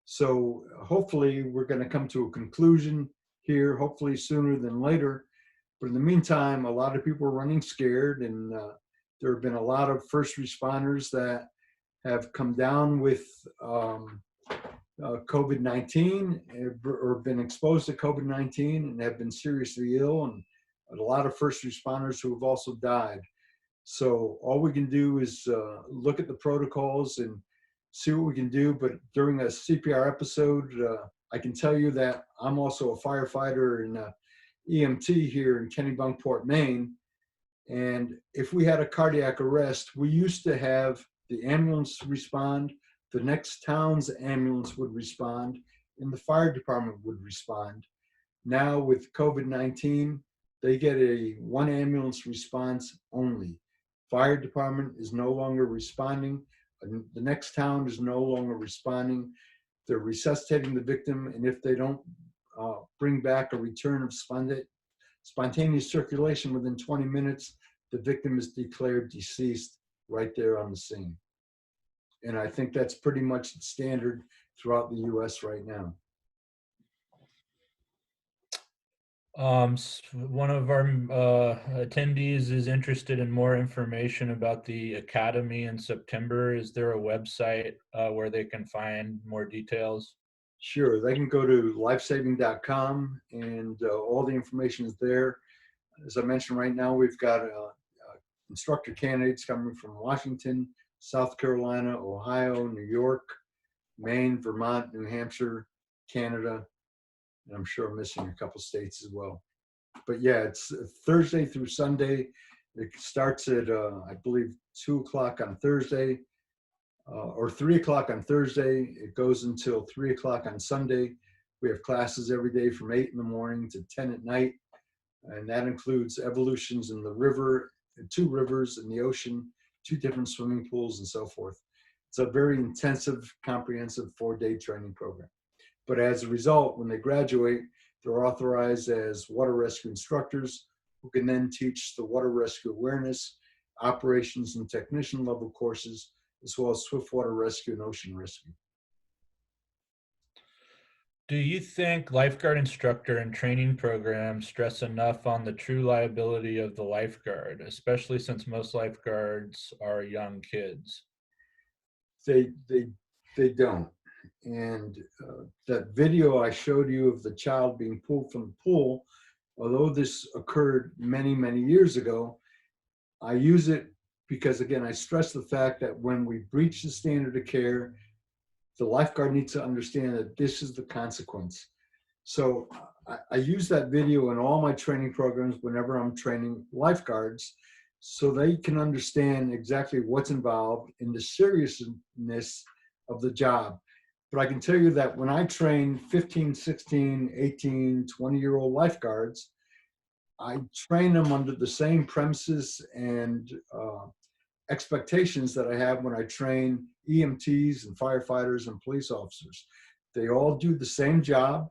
So hopefully we're going to come to a conclusion here, hopefully sooner than later. But in the meantime, a lot of people are running scared, and there have been a lot of first responders that have come down with COVID-19 or been exposed to COVID-19 and have been seriously ill, and a lot of first responders who have also died. So all we can do is look at the protocols and see what we can do. But during a CPR episode, I can tell you that I'm also a firefighter and EMT here in Kennebunkport, Maine. And if we had a cardiac arrest, we used to have the ambulance respond, the next town's ambulance would respond, and the fire department would respond. Now with COVID-19, they get a one ambulance response only. Fire department is no longer responding. The next town is no longer responding. They're resuscitating the victim, and if they don't bring back a return of spontaneous circulation within 20 minutes, the victim is declared deceased right there on the scene. And I think that's pretty much standard throughout the US right now. One of our attendees is interested in more information about the Academy in September. Is there a website where they can find more details? Sure, they can go to lifesaving.com, and all the information is there. As I mentioned, right now we've got instructor candidates coming from Washington, South Carolina, Ohio, New York, Maine, Vermont, New Hampshire, Canada, and I'm sure I'm missing a couple states as well. But yeah, it's Thursday through Sunday. It starts at, I believe, 2 o'clock on Thursday, or 3 o'clock on Thursday. It goes until 3 o'clock on Sunday. We have classes every day from 8 in the morning to 10 at night. And that includes evolutions in the river, 2 rivers in the ocean, 2 different swimming pools, and so forth. It's a very intensive, comprehensive 4-day training program. But as a result, when they graduate, they're authorized as water rescue instructors who can then teach the water rescue awareness, operations, and technician level courses, as well as swiftwater rescue and ocean rescue. Do you think lifeguard instructor and training programs stress enough on the true liability of the lifeguard, especially since most lifeguards are young kids? They don't. And that video I showed you of the child being pulled from the pool, although this occurred many, many years ago, I use it because, again, I stress the fact that when we breach the standard of care, the lifeguard needs to understand that this is the consequence. So I use that video in all my training programs whenever I'm training lifeguards, so they can understand exactly what's involved in the seriousness of the job. But I can tell you that when I train 15, 16, 18, 20-year-old lifeguards, I train them under the same premises and expectations that I have when I train EMTs and firefighters and police officers. They all do the same job.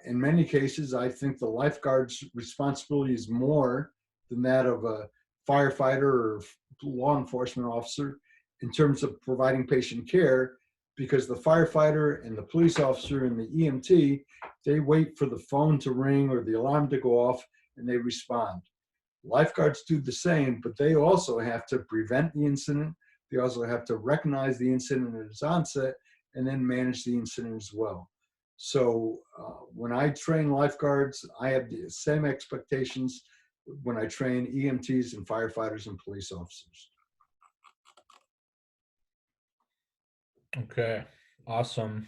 In many cases, I think the lifeguard's responsibility is more than that of a firefighter or law enforcement officer in terms of providing patient care, because the firefighter and the police officer and the EMT, they wait for the phone to ring or the alarm to go off and they respond. Lifeguards do the same, but they also have to prevent the incident. They also have to recognize the incident at its onset and then manage the incident as well. So when I train lifeguards, I have the same expectations when I train EMTs and firefighters and police officers. Okay, awesome.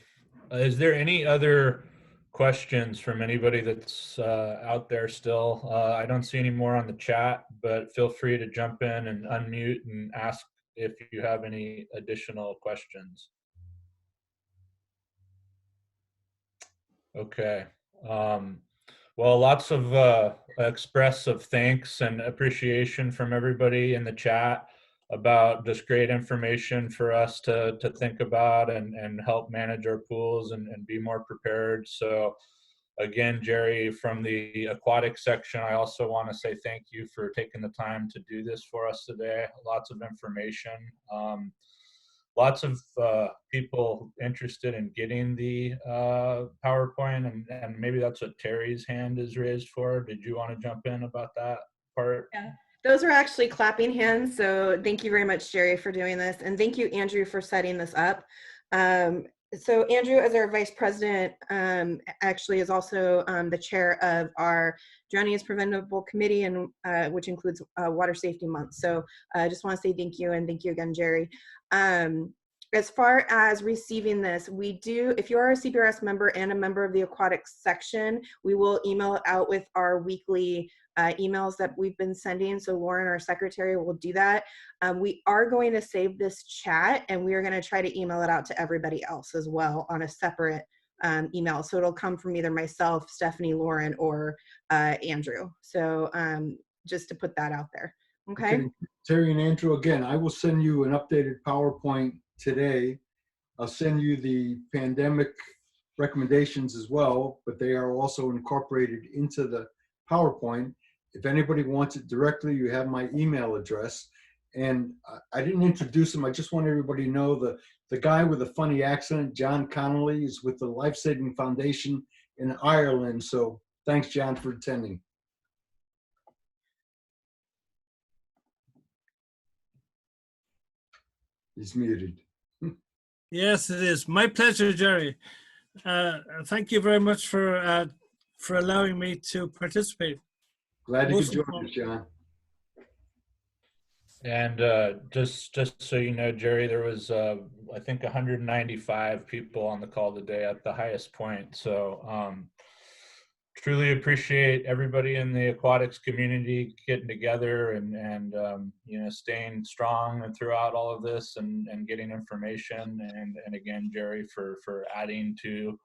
Is there any other questions from anybody that's out there still? I don't see any more on the chat, but feel free to jump in and unmute and ask if you have any additional questions. Okay. Well, lots of expressive thanks and appreciation from everybody in the chat about this great information for us to think about and help manage our pools and be more prepared. So again, Gerry, from the aquatic section, I also want to say thank you for taking the time to do this for us today. Lots of information. Lots of people interested in getting the PowerPoint, and maybe that's what Terry's hand is raised for. Did you want to jump in about that part? Yeah, those are actually clapping hands. So thank you very much, Gerry, for doing this. And thank you, Andrew, for setting this up. So Andrew, as our vice president, actually is also the chair of our Drowning is Preventable Committee, and which includes Water Safety Month. So I just want to say thank you, and thank you again, Gerry. As far as receiving this, we do, if you are a CPRS member and a member of the Aquatics section, we will email it out with our weekly emails that we've been sending. So Lauren, our secretary, will do that. We are going to save this chat, and we are going to try to email it out to everybody else as well on a separate email. So it'll come from either myself, Stephanie, Lauren, or Andrew. So just to put that out there. Okay. Terry and Andrew, again, I will send you an updated PowerPoint today. I'll send you the pandemic recommendations as well, but they are also incorporated into the PowerPoint. If anybody wants it directly, you have my email address. And I didn't introduce him. I just want everybody to know the guy with the funny accent, John Connolly, is with the Lifesaving Foundation in Ireland. So thanks, John, for attending. He's muted. Yes, it is. My pleasure, Gerry. Thank you very much for allowing me to participate. Glad you could join us, John. And just so you know, Gerry, there was, I think, 195 people on the call today at the highest point. So truly appreciate everybody in the aquatics community getting together and you know, staying strong and throughout all of this and getting information. And again, Gerry, for adding to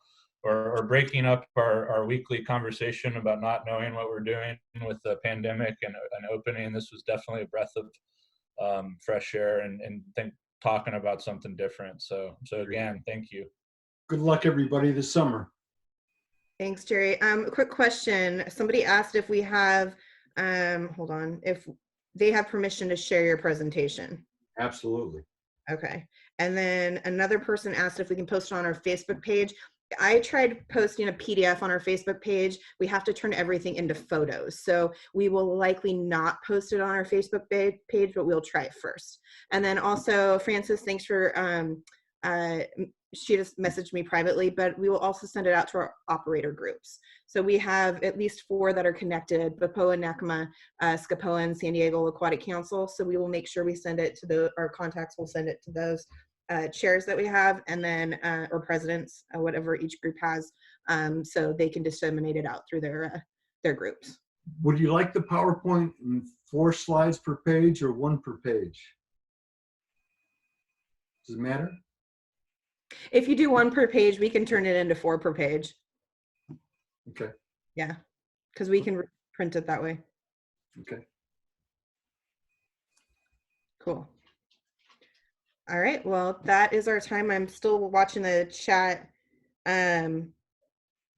or breaking up our weekly conversation about not knowing what we're doing with the pandemic and opening. This was definitely a breath of fresh air and talking about something different. So again, thank you. Good luck, everybody, this summer. Thanks, Gerry. A quick question. Somebody asked if we have, hold on, if they have permission to share your presentation. Absolutely. Okay. And then another person asked if we can post it on our Facebook page. I tried posting a PDF on our Facebook page. We have to turn everything into photos. So we will likely not post it on our Facebook page, but we'll try it first. And then also, Frances, thanks for, she just messaged me privately, but we will also send it out to our operator groups. So we have at least 4 that are connected: BPOA, NACMA, SCAPOA, and San Diego Aquatic Council. So we will make sure we send it to our contacts will send it to those chairs that we have, and then or presidents, whatever each group has, so they can disseminate it out through their groups. Would you like the PowerPoint in 4 slides per page or 1 per page? Does it matter? If you do 1 per page, we can turn it into 4 per page. Okay. Yeah, because we can print it that way. Okay. Cool. All right, well, that is our time. I'm still watching the chat, and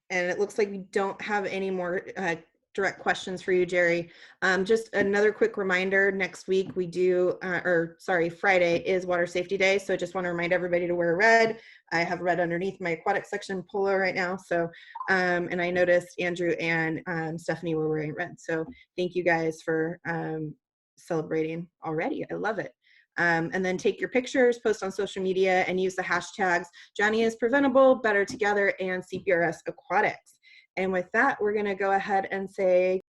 it looks like we don't have any more direct questions for you, Gerry. Just another quick reminder, next week we do, Friday is Water Safety Day, so I just want to remind everybody to wear red. I have red underneath my aquatic section polo right now, so, and I noticed Andrew and Stephanie were wearing red, so thank you guys for celebrating already. I love it. And then take your pictures, post on social media, and use the hashtags Johnny is Preventable, Better Together, and CPRS Aquatics. And with that, we're going to go ahead and say